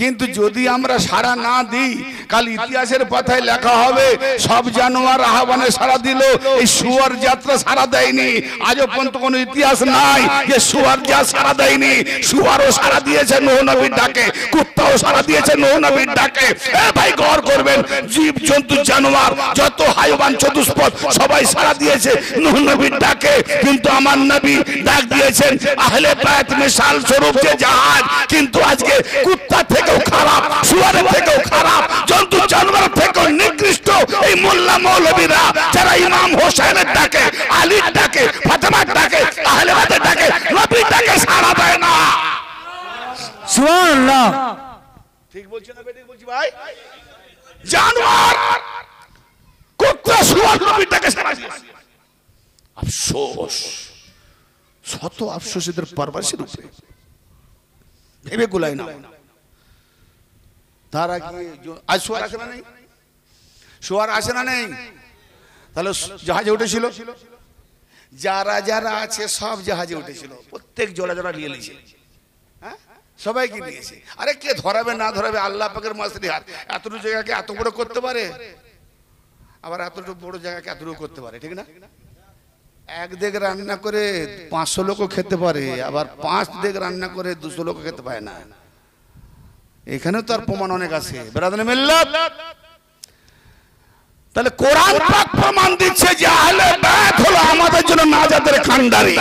কিন্তু যদি আমরা সাড়া না দিই, কাল ইতিহাসের পাতায় লেখা হবে সব জানোয়ার আহ্বানে সাড়া দিল, এই শুয়ার যাত্রা সাড়া দেয়নি। আজও পর্যন্ত কোনো ইতিহাস নাই যে শুয়ার যা সাড়া দেয়নি। শুয়ারও সাড়া দিয়েছে নূহ নবীর ডাকে, কুত্তাও সাড়া দিয়েছে নূহ নবীর ডাকে। এ ভাই গৌর করবেন, জীব জন্তু জানোয়ার যত হাইওয়ান চতুষ্পদ সবাই সাড়া দিয়েছে নূহ নবীর ডাকে, কিন্তু আমার নবী ডাক দিয়েছেন আহলে বায়ত মিসাল স্বরূপ যে জাহাজ, কিন্তু আজকে কুত্তা থেকেও খারাপ, শুয়ারের থেকেও খারাপ, জন্তু জানোয়ার থেকেও নিকৃষ্ট এই মোল্লা মৌলবীরা, যারা ইমাম হোসেনের ডাকে, আলীর ডাকে, ফাতেমার ডাকে, আহলে বায়তের ডাকে, নবীর ডাকে সাড়া দেয় না। সুবহানাল্লাহ। ঠিক বলছি না বেঠিক বলছি ভাই? জানোয়ার কুত্তা শুয়ার নবীর ডাকে সাড়া দিয়েছে। আফসোস, শত আফসোস এদের পারভার্সির উপরে, ভেবে গুলাই না। তার আগে আজ শুয়ার আসে না নেই, শুয়ার আসে না নেই, তাহলে জাহাজে উঠেছিল, যারা যারা আছে সব জাহাজে উঠেছিল, প্রত্যেক জোড়া জোড়া নিয়ে নিয়েছে, হ্যাঁ সবাইকে নিয়েছে। আরে কে ধরাবে না ধরাবে, আল্লাহ পাকের মাসরি হাত। এতটুকু জায়গাকে এত বড় করতে পারে, আবার এতটুকু বড় জায়গাকে এতটুকু করতে পারে, ঠিক না? 1 দেগ রান্না করে 500 লোকও খেতে পারে, আবার 5 দেগ রান্না করে 200 লোকও খেতে পারে না। এখানে তো আর প্রমাণ অনেক আছে বেরাদানে মিল্লাত। তাহলে কোরআন পাক প্রমাণ দিচ্ছে যে আহলে বায়ত হলো আমাদের জন্য নাজাতের খানদারি।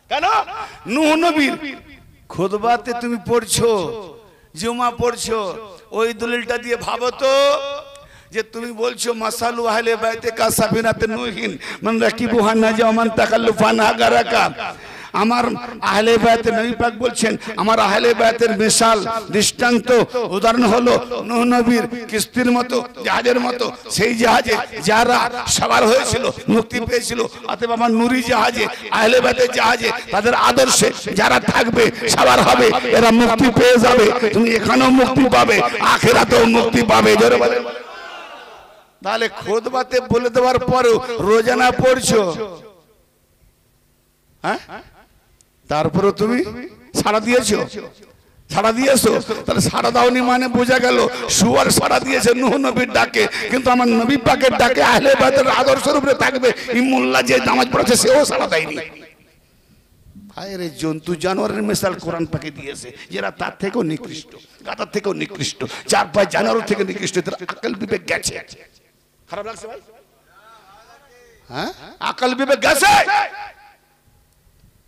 কেন? নূহ নবীর খুতবাতে তুমি পড়ছো, জুমা পড়ছো, ওই দলিলটা দিয়ে ভাবো তো, যে তুমি বলছো মাসালু আহলে বাইতে কা সাফিনাতে নূহিন মান রাকিবুহা নাজা মান তাকাল্লুফা নাগারাকা। আমার আহলে বায়তে নবী পাক বলছেন, আমার আহলে বায়তের মিসাল, দৃষ্টান্ত, উদাহরণ হলো নূহ নবীর কিস্তির মতো, জাহাজের মতো। সেই জাহাজে যারা সবার হয়েছিল মুক্তি পেয়েছিল, অতএব আমার নূরি জাহাজে, আহলে বায়তের জাহাজে, তাদের আদর্শে যারা থাকবে সবার হবে, এরা মুক্তি পেয়ে যাবে। তুমি এখানেও মুক্তি পাবে, আখিরাতেও মুক্তি পাবে। জোরে বলে। তাহলে খুতবাতে বলে দেওয়ার পরেও রোজানা পড়ছো, হ্যাঁ, তারপরে তুমি সাড়া দিয়েছো, সাড়া দিয়েছো। তাহলে সাড়া দাওনি মানে বোঝা গেল শুয়ার সাড়া দিয়েছে নূহ নবীর ডাকে, কিন্তু আমার নবী পাকের ডাকে আহলে বায়তের আদর্শের উপরে থাকবে এই মোল্লা যে নামাজ পড়েছে সেও সাড়া দেয়নি। আরে জন্তু জানোয়ারের মিসাল কোরআন পাকে দিয়েছে, যারা তার থেকেও নিকৃষ্ট, গাধার থেকেও নিকৃষ্ট, 4 পায়ে জানোয়ার থেকে নিকৃষ্ট। এদের আকল বিবেক গেছে। খারাপ লাগছে ভাই? হ্যাঁ, আকল বিবেক গেছে।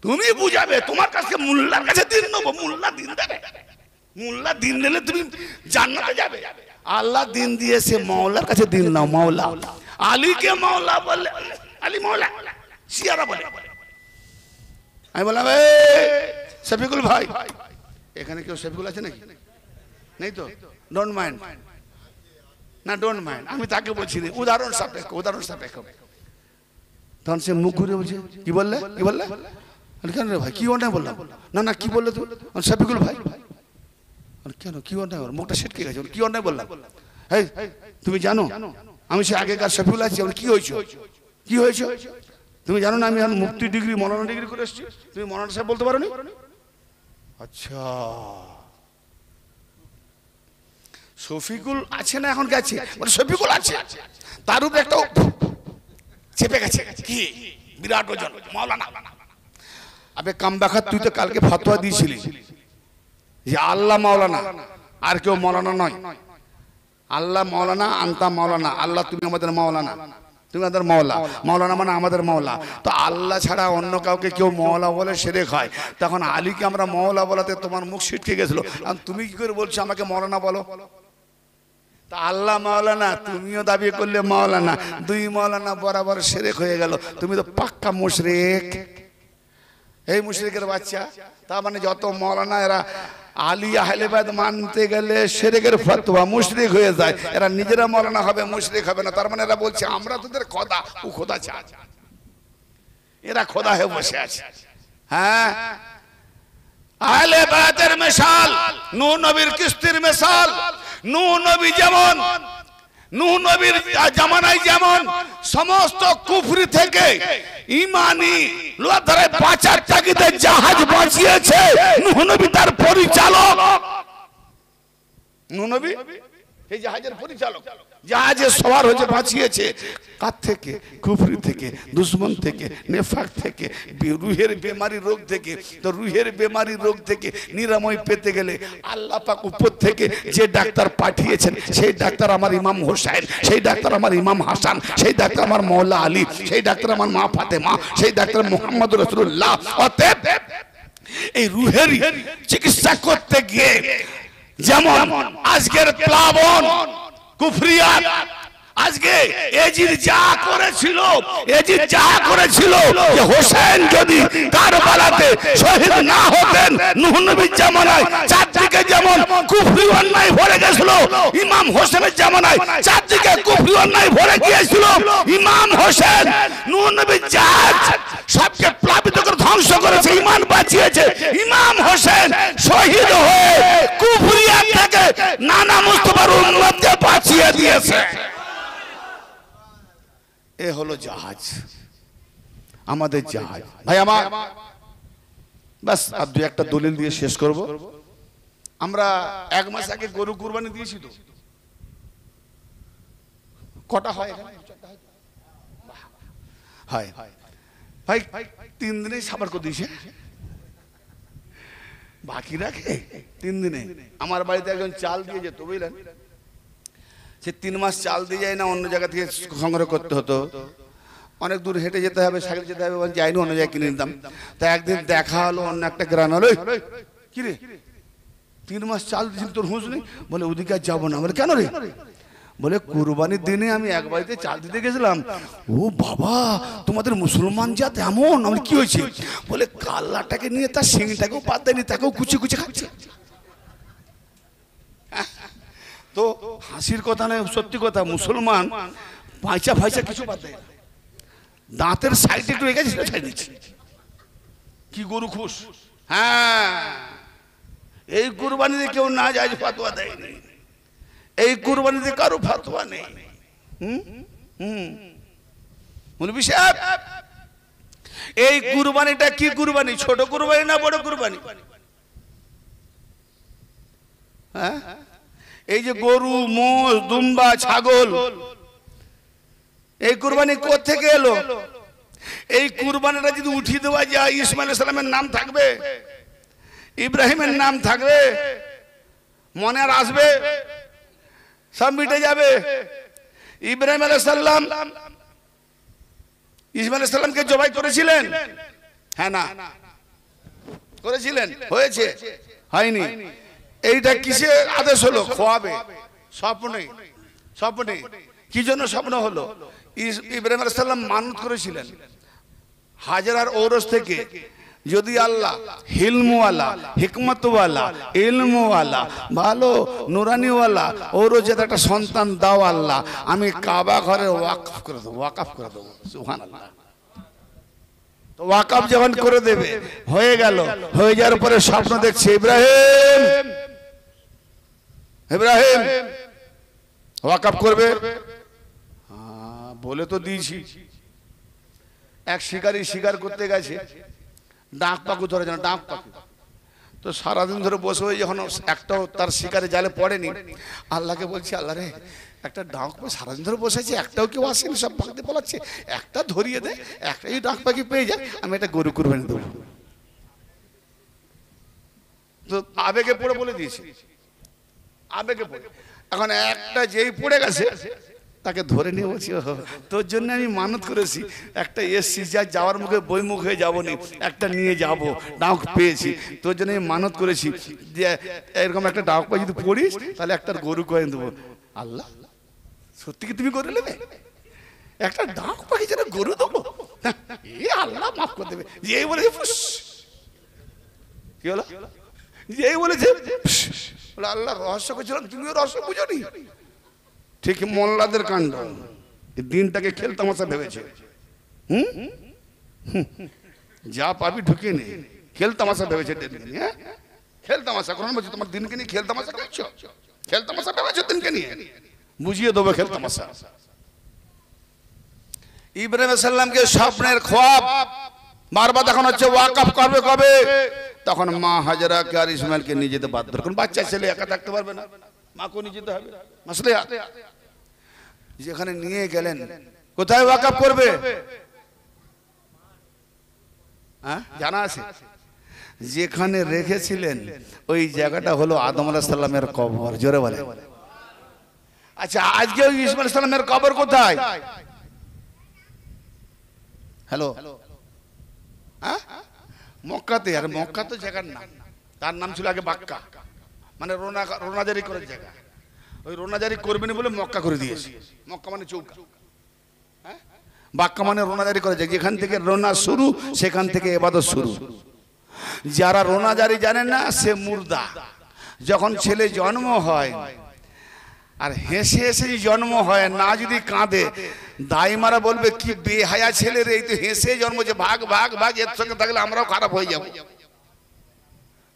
তুমি বুঝাবে, তোমার কাছে মোল্লার কাছে দিন নেবো, মোল্লা দিন দেবে, মোল্লা দিন দিলে তুমি জান্নাতে যাবে। আল্লাহ দিন দিয়েছে, মাওলার কাছে দিন নাও। মাওলা আলীকে মাওলা বলে, আলী মাওলা, শিয়ারা বলে আমি বললাম শফিকুল ভাই, এখানে কেউ শফিকুল আছে নাকি? নেই তো? ডোন্ট মাইন্ড না, ডোন্ট মাইন্ড, আমি তাকে বলছি উদাহরণ সাপেক্ষ, উদাহরণ সাপেক্ষ। তখন সে মুখ ঘুরে বলছে কি বললে, কি বললে? কেন রে ভাই, কি অন্যায় বললাম? না না, কি বললে তুমি? শফিকুল ভাই। কেন, কি অন্যায়? মুখটা সেটকে গেছে, কি অন্যায় বললাম? এই তুমি জানো আমি সে আগেকার শফিকুল আছি, কি হয়েছে, কি হয়েছে? তুমি জানো না আমি এখন মুফতি ডিগ্রি, মৌলানা ডিগ্রি করে এসেছি? তুমি মৌলানা সাহেব বলতে পারো নি? আচ্ছা, শফিকুল আছে না এখন গেছে? শফিকুল আছে, তার উপরে একটা চেপে গেছে কি বিরাট ওজন, মাওলানা। আবে কামবাখা, তুই তো কালকে ফতোয়া দিয়েছিলি যে আল্লাহ মাওলানা, আর কেউ মাওলানা নয়। আল্লাহ মাওলানা, আনতা মাওলানা, আল্লাহ তুমি আমাদের মাওলানা, তুমি আমাদের মাওলা, মাওলানা মানে আমাদের মাওলা। তো আল্লাহ ছাড়া অন্য কাউকে কেউ মাওলা বলে শিরক হয়। তখন আলীকে আমরা মাওলা বলাতে তোমার মুখ ছিটকে গেছিল, আর তুমি কি করে বলছো আমাকে মাওলানা বলো? তা আল্লাহ মাওলানা, তুমিও দাবি করলে মাওলানা, দুই মাওলানা বরাবর শিরক হয়ে গেল। তুমি তো পাক্কা মুশরিক। এই মুশরিকের বাচ্চা, তার মানে যত মাওলানা এরা আলী আহলে বাইত মানতে গেলে শিরকের ফতোয়া, মুশরিক হয়ে যায়। এরা নিজেরা মাওলানা হবে, মুশরিক হবে না। তার মানে এরা বলছে আমরা তোদের খোদা, ও খোদা চা, এরা খোদা হয়ে বসে আছে। হ্যাঁ, আহলে বাইতের মিসাল নূহ নবীর কিস্তির মিসাল। নূহ নবী যেমন, নূহ নবীর জামানায় যেমন সমস্ত কুফরি থেকে ইমানি লোধারে বাঁচার তাগিদে জাহাজ বাঁচিয়েছে, নূহ নবী তার পরিচালক। নূহ নবী এই জাহাজের পরিচালক, জাহাজে সওয়ার হয়ে বাঁচিয়েছে কার থেকে? কুফরি থেকে, দুশমন থেকে, নেফাক থেকে, রুহের বেমারি রোগ থেকে। তো রুহের বেমারি রোগ থেকে নিরাময় পেতে গেলে আল্লাহ পাক উপর থেকে যে ডাক্তার পাঠিয়েছেন, সেই ডাক্তার আমার ইমাম হোসেন, সেই ডাক্তার আমার ইমাম হাসান, সেই ডাক্তার আমার মওলা আলী, সেই ডাক্তার আমার মা ফাতেমা, সেই ডাক্তার মুহাম্মদ রাসূলুল্লাহ। অতএব এই রুহের চিকিৎসা করতে গিয়ে যেমন আজকের প্লাবন কুফরিয়াত, আজকে এজিদ যা করেছিল, এজিদ যা করেছিল যে হোসেন যদি কারবালাতে শহীদ না হতেন, নূহ নবীর জামানায় চারদিকে যেমন কুফরি অন্যায় ভরে গেছিল, ইমাম হোসেনের জামানায় চারদিকে কুফরি অন্যায় ভরে গিয়েছিল। ইমাম হোসেন নূহ নবীর জাহাজ সবকে প্লাবিত করে ধ্বংস করেছে, ঈমান বাঁচিয়েছে। ইমাম হোসেন শহীদ হয়ে কুফরিয়াত থেকে নানা মুস্তাফার উম্মতকে বাঁচিয়ে দিয়েছে। এ হলো জাহাজ, আমাদের জাহাজ। ভাই আমার বাস আর দুই একটা দলিল দিয়ে শেষ করব। আমরা এক মাস আগে গরু কুরবানি দিয়েছি। তো কটা হয়? হয় ভাই, 3 দিনে সাবার করে দিয়েছে, বাকি রাখে 3 দিনে। আমার বাড়িতে একজন চাল দিয়ে যেত, বুঝলেন, সে 3 মাস চাল দিয়ে যায় না, অন্য জায়গা থেকে সংগ্রহ করতে হতো, অনেক দূর হেঁটে যেতে হবে, সাইকেল যেতে হবে, যাইনি, অন্য জায়গায় কিনে নিতাম। তা একদিন দেখা হলো অন্য একটা গ্রাম, হলো কি রে 3 মাস চাল দিয়েছিল, তোর হুঁশ নেই? বলে ওদিকে আর যাবো না। বলে কেন রে? বলে কুরবানির দিনে আমি এক বাড়িতে চাল দিতে গেছিলাম, ও বাবা তোমাদের মুসলমান জাত এমন। আমি কি হয়েছে? বলে কাল্লাটাকে নিয়ে তার শিংটাকেও বাদ দেয়নি, তাকেও কুচি কুচি খাচ্ছে। তো হাসির কথা নয়, সত্যি কথা, মুসলমান পয়সা ফয়সা কিছু বাদ দেয় না, দাঁতের সাইডে একটু রেখে ছাড় দিচ্ছে। কি গরু খুশ। হ্যাঁ, এই কুরবানিতে কেউ না যায় ফাতোয়া দেয়নি, এই কুরবানিতে কারো ফাতোয়া নেই। মুলবি সাহেব, এই কুরবানিটা কি কুরবানি? ছোট কুরবানি না বড় কুরবানি? হ্যাঁ, এই যে গরু, মোষ, দুম্বা, ছাগল, এই কুরবানি কোথা থেকে এলো? এই কুরবানিটা যদি উঠিয়ে দেওয়া যায়, ইসমাইল আলাইহিস সালামের নাম থাকবে, ইব্রাহিমের নাম থাকবে, মনে আর আসবে? সব মিটে যাবে। ইব্রাহিম আলাইহিস সালাম ইসমাইল আলাইহিস সালামকে জবাই করেছিলেন? হ্যাঁ না করেছিলেন? হয়েছে? হয়নি? এইটা কিসে আদেশ হলো? খোয়াবে। স্বপ্নে, স্বপ্নে। কি জন্য স্বপ্ন হলো? ইব্রাহিম আলাইহিস সালাম মানত করেছিলেন হাজরার ঔরস থেকে যদি আল্লাহ হিলমওয়ালা, হিকমতওয়ালা, ইলমওয়ালা, ভালো নুরানিওয়ালা ওরও যদি একটা সন্তান দাও আল্লাহ, আমি কাবা ঘরে ওয়াকফ করে দেবো, ওয়াকফ করে দেবো। সুবহানাল্লাহ। তো ওয়াকফ যখন করে দেবে, হয়ে গেল, হয়ে যাওয়ার পরে স্বপ্ন দেখছে, ইব্রাহিম, ইব্রাহিম ওয়াকফ করবে। বলে তো দিয়েছি। এক শিকারী শিকার করতে গেছে, ডাক পাখি ধরে, যেন ডাক পাখি, তো সারাদিন ধরে বসে হয়ে যখন একটাও তার শিকারে জালে পড়েনি, আল্লাহকে বলছি, আল্লাহ রে একটা ডাক পাখি সারাদিন ধরে বসেছে, একটাও কেউ আসেনি, সব পাখিতে পালাচ্ছে, একটা ধরিয়ে দে, একটাই ডাক পাখি পেয়ে যায়, আমি একটা গরু কুরবানি দেবো। তো আবেগে পড়ে বলে দিয়েছি, আবেগে পড়ে। এখন একটা যেই পড়ে গেছে তাকে ধরে নিয়ে বলছি, তোর জন্য আমি মানত করেছি, একটা এসছি, যা যাওয়ার মুখে বইমুখ হয়ে যাবো নি, একটা নিয়ে যাব, ডাক পেয়েছি, তোর জন্য আমি মানত করেছি যে এরকম একটা ডাক পাই যদি পড়িস তাহলে একটা গরু করে দেবো। আল্লাহ, সত্যি কি তুমি করে নেবে? একটা ডাক পাখি যেন গরু দেবো? এ আল্লাহ মাফ করে দেবে। যেই বলেছে কি হলো, যেই বলেছে আল্লাহ রহস্য করছিলাম, তুমিও রহস্য বুঝো নি। ঠিক মোল্লাদের কাণ্ড, দিনটাকে খেলতামাশা ভেবেছে। যা পাবি ঢুকিয়ে নে, খেলতামাশা ভেবেছে। হ্যাঁ, খেলতামাশা কোন বলছি, তোমার দিনকে নিয়ে খেলতামাশা করছো, খেলতামাশা ভেবেছো দিনকে নিয়ে, বুঝিয়ে দেবো খেলতামাশা। ইব্রাহিম সাল্লামকে স্বপ্নের খোয়াব বারবার দেখানো হচ্ছে, ওয়াকফ করবে কবে? তখন মা হাজরাকে আর ইসমাইলকে নিয়ে যেতে বাধ্য, কোন বাচ্চা ছেলে একা থাকতে পারবে না, মাকেও নিয়ে যেতে হবে। মাসলেহা যেখানে নিয়ে গেলেন, কোথায় ওয়াকফ করবে জানা আছে? যেখানে রেখেছিলেন ওই জায়গাটা হলো আদম আলাইহিস সালামের কবর। জোরে বলে। আচ্ছা, আজকে ওই ইসমাইল আলাইহিস সালামের কবর কোথায়? হ্যালো, মক্কাতে। আর মক্কা তো জায়গার নাম, তার নাম ছিল আগে বাক্কা, মানে রোনাজারি করার জায়গা। ওই রোনাজারি করবেন বলে মক্কা করে দিয়েছে। মক্কা মানে চৌকা, বাক্কা মানে রোনাজারি করার জায়গা। যেখান থেকে রোনা শুরু, সেখান থেকে ইবাদত শুরু। যারা রোনাজারি জানে না সে মুর্দা। যখন ছেলে জন্ম হয় আর হেসে হেসে জন্ম হয় না, যদি কাঁদে, দাইমারা বলবে কি বেহায়া ছেলে রে, এই তো হেসে জন্ম, যে ভাগ ভাগ ভাগ, এর সঙ্গে থাকলে আমরাও খারাপ হয়ে যাবো।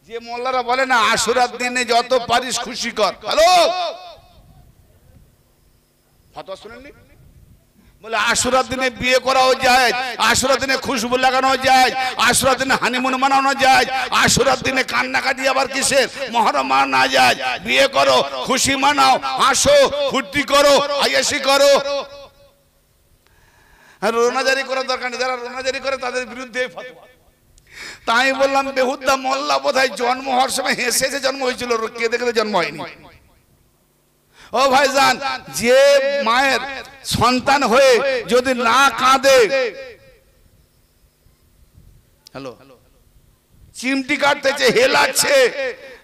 যে মোল্লারা বলে না আশুরার দিনে যত পারিস খুশি কর, হ্যালো ফতোয়া শুনেননি? বলে আশুরার দিনে বিয়ে করাও যায়, আশুরার দিনে খুশবু লাগানো যায়, আশুরার দিনে হানিমুন মানানো যায়, আশুরার দিনে কান্নাকাটি আবার কিসের মহরম মানা যায়। বিয়ে করো, খুশি মানাও, হাসো, ফুর্তি করো, আয়াসি করো। রোনাজারি করার দরকার নেই, যারা রোনাজারি করে তাদের বিরুদ্ধে ফতোয়া। তাই বললাম বেহুদ্দা মোল্লা বোধহয় জন্ম হওয়ার সময় হেসে হেসে জন্ম হয়েছিল, কেঁদে কেঁদে জন্ম হয়নি। ও ভাইজান, যে মায়ের সন্তান হয়ে যদি না কাঁদে, হ্যালো, চিমটি কাটতেছে, হেলাচ্ছে,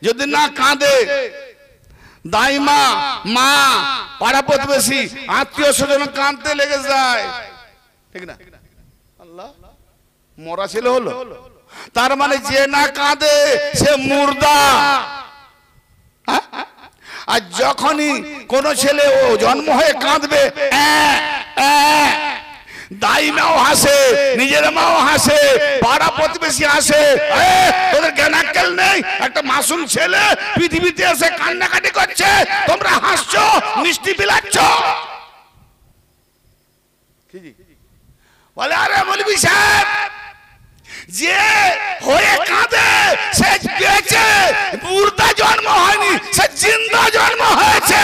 যদি না কাঁদে, দাইমা, মা, পাড়া প্রতিবেশী, আত্মীয় স্বজন কাঁদতে লেগে যায়, ঠিক না? আল্লাহ, মরা ছেলে হলো। তার মানে যে না কাঁদে সে মুর্দা। আর যখনই কোন ছেলে ও জন্ম হয়ে কাঁদবে, দাইমাও হাসে, নিজের মাও হাসে, পাড়া প্রতিবেশী হাসে। তোদের জ্ঞানাক্কেল নেই? একটা মাসুম ছেলে পৃথিবীতে এসে কান্নাকাটি করছে, তোমরা হাসছো, মিষ্টি বিলাচ্ছ। বলে আরে মৌলভী সাহেব, যে হয়ে কাঁদে সে বেঁচে, মুর্দা জন্ম হয়নি, সে জিন্দা জন্ম হয়েছে,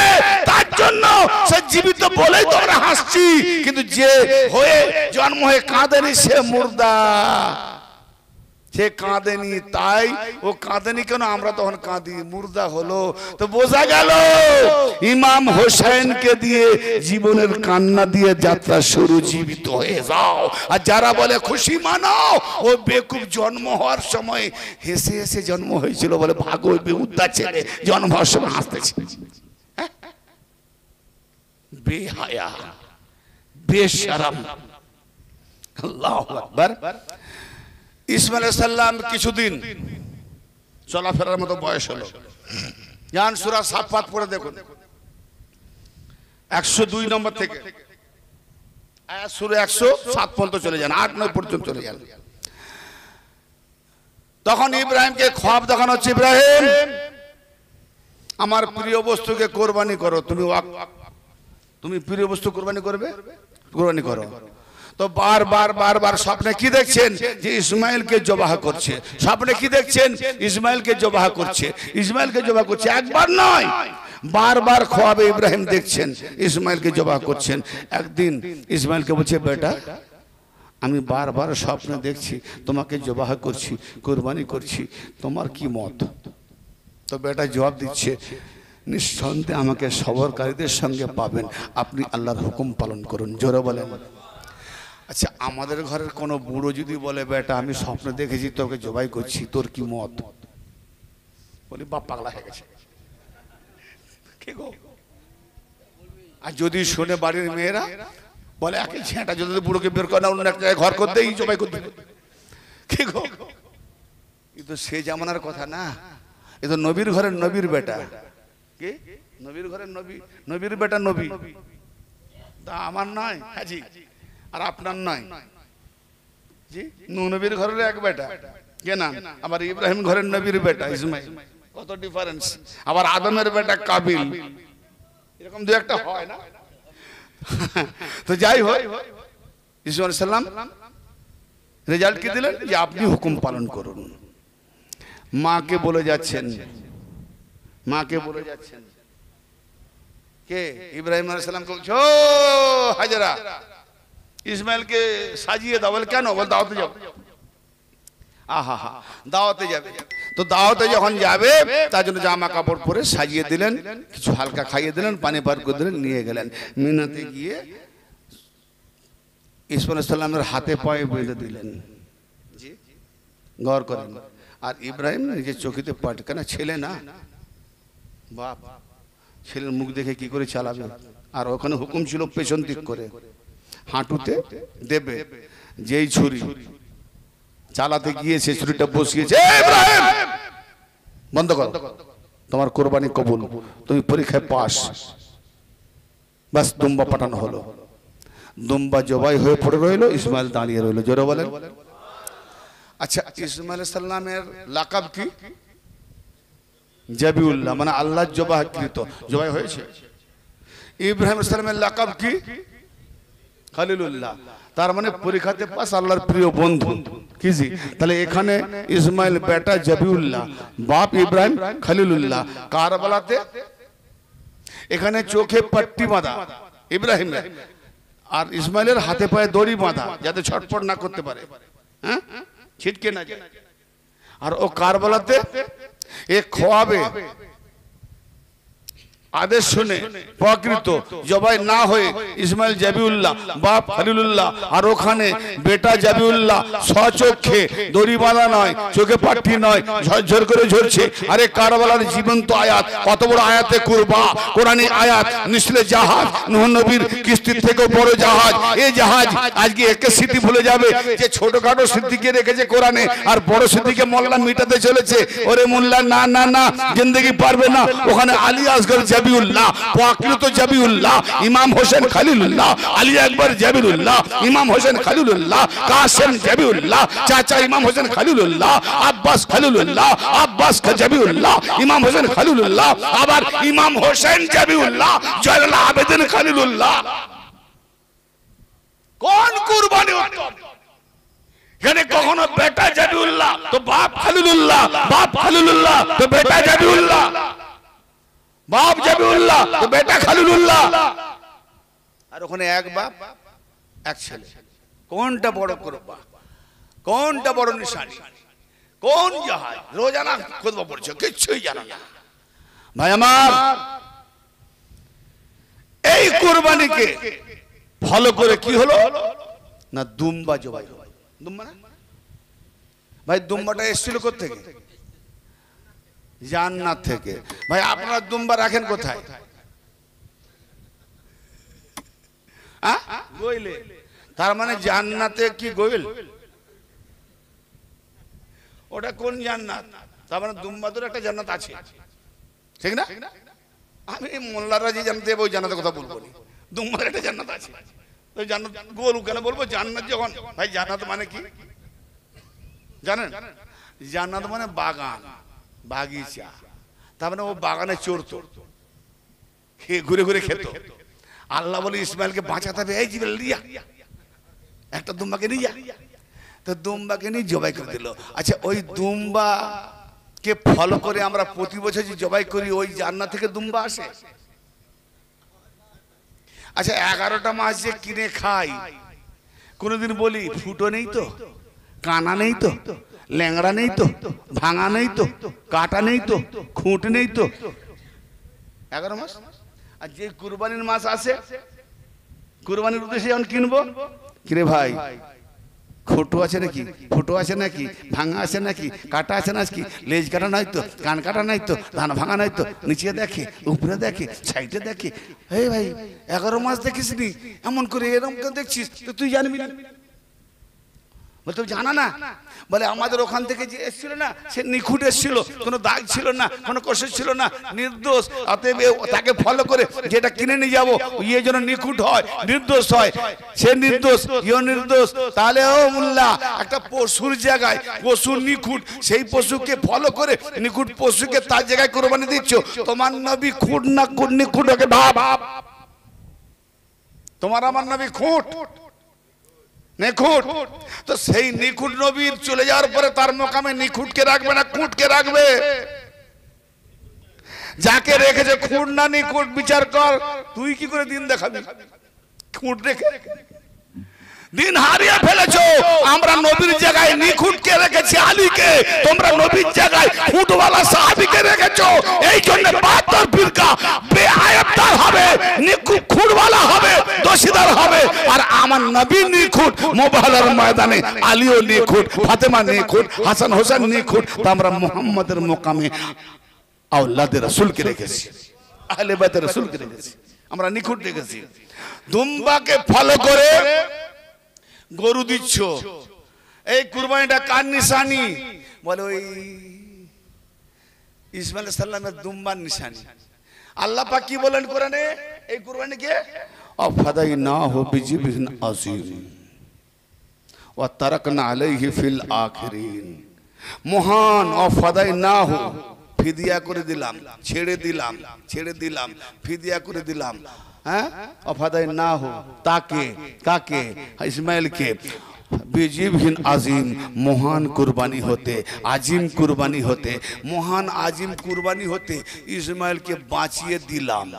তার জন্য সে জীবিত বলেই তোমরা হাসছি। কিন্তু যে হয়ে জন্ম হয়ে কাঁদেনি সে মুর্দা, সে কাঁদেনি। তাই ও কাঁদেনি কেন, আমরা তখন কাঁদি, মুর্দা হলো। তো বোঝা গেল ইমাম হোসেনকে দিয়ে জীবনের কান্না দিয়ে যাত্রা শুরু, জীবিত হয়ে যাও। আর যারা বলে খুশি মানাও, ও বেকুব জন্ম হওয়ার সময় হেসে হেসে জন্ম হয়েছিল বলে, ভাগো বেহুদ্দা ছেলে, জন্ম হওয়ার সময় হাসতেছে। বেহায়া, বেশরম। আল্লাহু আকবার। ইসমাইল আলাইহিস সালাম কিছুদিন চলাফেরার মতো বয়স হলো। জান সূরা সাফাত পড়ে দেখুন 102 নম্বর থেকে আয়াত সূরা 107 পর্যন্ত চলে যান, 8-9 পর্যন্ত চলে যান। তখন ইব্রাহিমকে খ্বাব দেখানো হচ্ছে, ইব্রাহিম আমার প্রিয় বস্তুকে কোরবানি করো। তুমি প্রিয় বস্তু কোরবানি করবে, কোরবানি করো। তো বারবার স্বপ্নে কি দেখছেন? যে ইসমাইলকে জবাহ করছে। স্বপ্নে কি দেখছেন? ইসমাইলকে জবাহ করছে, ইসমাইলকে জবাহ করছে। একবার নয়, বারবার খ্বাবে ইব্রাহিম দেখছেন ইসমাইলকে জবাহ করছেন। একদিন ইসমাইলকে বলছে, বেটা আমি বারবার স্বপ্নে দেখছি তোমাকে জবাহ করছি, কোরবানি করছি, তোমার কি মত? তো বেটা জবাব দিচ্ছে, নিঃসন্দেহে আমাকে সবরকারীদের সঙ্গে পাবেন, আপনি আল্লাহর হুকুম পালন করুন। জোরে বলেন। আচ্ছা, আমাদের ঘরের কোনো বুড়ো যদি বলে, বেটা আমি স্বপ্নে দেখেছি তোকে জবাই করছি, তোর কি মত? বলি, বাপ পাগলা হয়ে গেছে। আর যদি শুনে বাড়ির মেয়েরা বলে, একে ঝেঁটা যদি বুড়োকে বের করে না, অন্য একটা ঘর করতে জবাই করতে, কি গো? এ তো সে জামানার কথা না, এ তো নবীর ঘরের নবীর বেটা। কি নবীর ঘরের নবী, নবীর বেটা নবী। তা আমার নয় হাজি, আর আপনার নয় জি। নবীর ঘরের এক বেটা, কে না? আবার ইব্রাহিম ঘরের নবীর বেটা ইসমাইল, কত ডিফারেন্স। আবার আদমের বেটা কাবিল, এরকম দু একটা হয় না? তো যাই হয়, ইসমাইল আলাইহিস সালাম রেজাল্ট কি দিলেন? যে আপনি হুকুম পালন করুন। মাকে বলে যাচ্ছেন, মাকে বলে যাচ্ছেন কে? ইব্রাহিম আলাইহিস সালাম কে বলছো, হাজেরা ইসমাইলকে সাজিয়ে দাও। বলে কেন? বল দাওয়াতে যাও। আহা হা, দাওয়াতে যাবে। তো দাওয়াতে যখন যাবে তার জন্য জামা কাপড় পরে সাজিয়ে দিলেন, কিছু হালকা খাইয়ে দিলেন, পানি পার করে দিলেন, নিয়ে গেলেন। মিনাতে গিয়ে ইসমাইল আলাইহিস সালামের হাতে পায়ে বেঁধে দিলেন, গৌর করেন। আর ইব্রাহিম নিজের চোখেতে পাট, কেন ছেলে না বাপ, ছেলের মুখ দেখে কি করে চালাবে? আর ওখানে হুকুম ছিল পেছন দিক করে হাঁটুতে দেবে। যেই ছুরি চালাতে গিয়েছে, ছুরিটা বসিয়েছে, ইব্রাহিম বন্ধ কর, তোমার কোরবানি কবুল, তুমি পরীক্ষায় পাস। বাস দুম্বা পাঠানো হলো, দুম্বা জবাই হয়ে পড়ে রইল, ইসমাইল দাঁড়িয়ে রইল। জোরে বলেন। আচ্ছা, ইসমাইল আলাইহিস সালামের লাকাব কি? জাবিউল্লাহ, মানে আল্লাহ জবাহকৃত, জবাই হয়েছে। ইব্রাহিম আলাইহিস সালামের লাকাব কি? খলিলুল্লাহ, তার মানে পরীক্ষাতে পাস, আল্লাহর প্রিয় বন্ধু। কি জি? তাহলে এখানে ইসমাইল বেটা জাবিউল্লাহ, বাপ ইব্রাহিম খলিলুল্লাহ। কারবালাতে এখানে চোখে পট্টি বাঁধা ইব্রাহিম, আর ইসমাইলের হাতে পায়ে দড়ি বাঁধা, যাতে ছটফট না করতে পারে, হ্যাঁ, ছিটকে না যায়। আর ও কারবালাতে এ খোয়াবে আদেশ শুনে প্রকৃত জবাই না হয়ে ইসমাইল জাবিউল্লাহ, বাপ খলিলুল্লাহ, আর ওখানে বেটা জাবিউল্লাহ সচক্ষে, দড়ি বাঁধা নয়, চোখে পাট্টি নয়, ঝরঝর করে ঝরছে। আরে কারবালার জীবন্ত আয়াত, কত বড় আয়াতে কুরবা, কোরআনী আয়াত। নিসলে জাহাজ, নূহ নবীর কিস্তির থেকেও বড় জাহাজ। এই জাহাজ আজকে একে স্মৃতি ভুলে যাবে, যে ছোটখাটো স্মৃতিকে রেখেছে কোরআনে, আর বড় স্মৃতিকে মোল্লা মিটাতে চলেছে। ওরে মোল্লা, না না না, জিন্দেগি পারবে না। ওখানে আলী আসগর জাবিউল্লাহ, প্রকৃত জাবিউল্লাহ, ইমাম হোসেন খলিলুল্লাহ, আলী আকবর জাবিউল্লাহ, ইমাম হোসেন খলিলুল্লাহ, কাসেম জাবিউল্লাহ, চাচা ইমাম হোসেন খলিলুল্লাহ, আব্বাস খলিলুল্লাহ, আব্বাস জাবিউল্লাহ, ইমাম হোসেন খলিলুল্লাহ, আবার ইমাম হোসেন জাবিউল্লাহ, জয়নুল আবেদিন খলিলুল্লাহ। কোন কুরবানি উত্তম? এখানে কখনো বেটা জাবিউল্লাহ তো বাপ খলিলুল্লাহ, বাপ খলিলুল্লাহ তো বেটা জাবিউল্লাহ, বাপ জাবিউল্লাহ তো বেটা খলিলুল্লাহ। আর ওখানে এক বাপ এক ছেলে। কোনটা বড় কুরবা, কোনটা বড় নিশানি, কোন জাহাজ? রোজানা খুতবা পড়ছে, কিচ্ছুই জানো না। ভাই আমার, এই কুরবানিকে ফলো করে কি হলো না, দুম্বা জবাই হলো। দুম্বা না ভাই, দুম্বাটা এসেছিল কোত্থেকে? জান্নাত থেকে। ভাই আপনারা দুম্বা রাখেন কোথায়? গোইলে। তার মানে জান্নাতে কি গোইল? ওটা কোন জান্নাত? তার মানে দুম্বাদের একটা জান্নাত আছে, ঠিক না? আমি মোল্লারা যে জান্নাত দেবে ওই জান্নাতের কথা বলবো না, দুম্বার একটা জান্নাত আছে। তো জান্নাত গোল কেন বলবো? জান্নাত যখন, ভাই জান্নাত মানে কি জানেন? জান্নাত মানে বাগান, বাগিচা। তার মানে ও বাগানে চড়তো, ঘুরে ঘুরে খেত। আল্লাহ বলে ইসমাইলকে বাঁচাতে হবে, এই জিবেল লিয়া একটা দুম্বাকে নিয়ে যা। তো দুম্বাকে নিয়ে জবাই করে দিল। আচ্ছা, ওই দুম্বাকে ফলো করে আমরা প্রতি বছর যে জবাই করি, ওই জান্নাত থেকে দুম্বা আসে? আচ্ছা, 11টা মাস যে কিনে খাই, কোনোদিন বলি ফুটো নেই তো, কানা নেই তো, ল্যাংড়া নেই তো, ভাঙা নেই তো, কাটা নেই তো, খুঁট নেই তো? 11 মাস। আর যে কুরবানির মাস আসে, কুরবানির উদ্দেশ্যে যখন কিনবো, কিরে ভাই খুঁটো আছে নাকি, ফুটো আছে নাকি, ভাঙা আছে নাকি, কাটা আছে নাকি, লেজ কাটা নাই তো, কান কাটা নাই তো, ধান ভাঙা নাই তো, নিচে দেখে, উপরে দেখে, সাইডে দেখে। এই ভাই 11 মাস দেখিস নি, এমন করে এরকম কেন দেখছিস? তো তুই জানবি না? বলে তুমি জানা না? বলে আমাদের ওখান থেকে যে এসেছিল না, সে নিখুঁত এসেছিল, কোনো দাগ ছিল না, কোনো কষ্ট ছিল না, নির্দোষ। অতএব তাকে ফলো করে যেটা কিনে নিয়ে যাবো, ইয়ে যেন নিখুঁত হয়, নির্দোষ হয়। সে নির্দোষ, ইয়ে নির্দোষ। তাহলে ও মোল্লা, একটা পশুর জায়গায় পশু নিখুঁত, সেই পশুকে ফলো করে নিখুঁত পশুকে তার জায়গায় কোরবানি দিচ্ছ। তোমার নবী খুঁট না নিখুঁত? ওকে ভাব, তোমার আমার নবী খুঁট নিখুঁত। তো সেই নিখুঁত নবীর চলে যাওয়ার পরে তার মোকামে নিখুঁতকে রাখবে না খুঁটকে রাখবে? যাকে রেখেছে খুঁট না নিখুঁত বিচার কর। তুই কি করে দিন দেখাবি খুঁট রেখে? দিন হারিয়ে ফেলেছো। আমরা নবীর জায়গায় নিখুঁতকে রেখেছি আলীকে, তোমরা নবীর জায়গায় খুঁটওয়ালা সাহাবীকে রেখেছো। এই জন্য 72 ফিরকা বেআয়াবদার হবে, নিখুঁত খুঁটওয়ালা হবে, দোষীদার হবে। আর আমার নবী নিখুঁত, মোবাহলার ময়দানে আলীও নিখুঁত, ফাতেমা নিখুঁত, হাসান হোসেন নিখুঁত। তো আমরা মুহাম্মাদের মোকামে আওলাদে রাসূলকে রেখেছি, আহলে বাইতে রাসূলকে রেখেছি, আমরা নিখুঁত রেখেছি। দুম্বাকে ফলো করে গরু দিচ্ছ, এই কুরবানিটা কার নিশানি? বলে ওই ইসমাইল সাল্লামের দুম্বার নিশানি। আল্লাহ পাক কি বলেন কোরআনে? এই কুরবানিকে আফাদাইনাহু বিজিবিন আযীম ওয়া তারাকনা আলাইহি ফিল আখিরিন। মহান আফাদাইনাহু, ফিদিয়া করে দিলাম, ছেড়ে দিলাম, ছেড়ে দিলাম, ফিদিয়া করে দিলাম। হ্যাঁ, আফাদাইনাহু, তাকে, কাকে? ইসমাইলকে। বিজিবিন আজিম, মহান কুরবানি হতে, আজিম কুরবানি হতে, মহান আজিম কুরবানি হতে ইসমাইলকে বাঁচিয়ে দিলাম।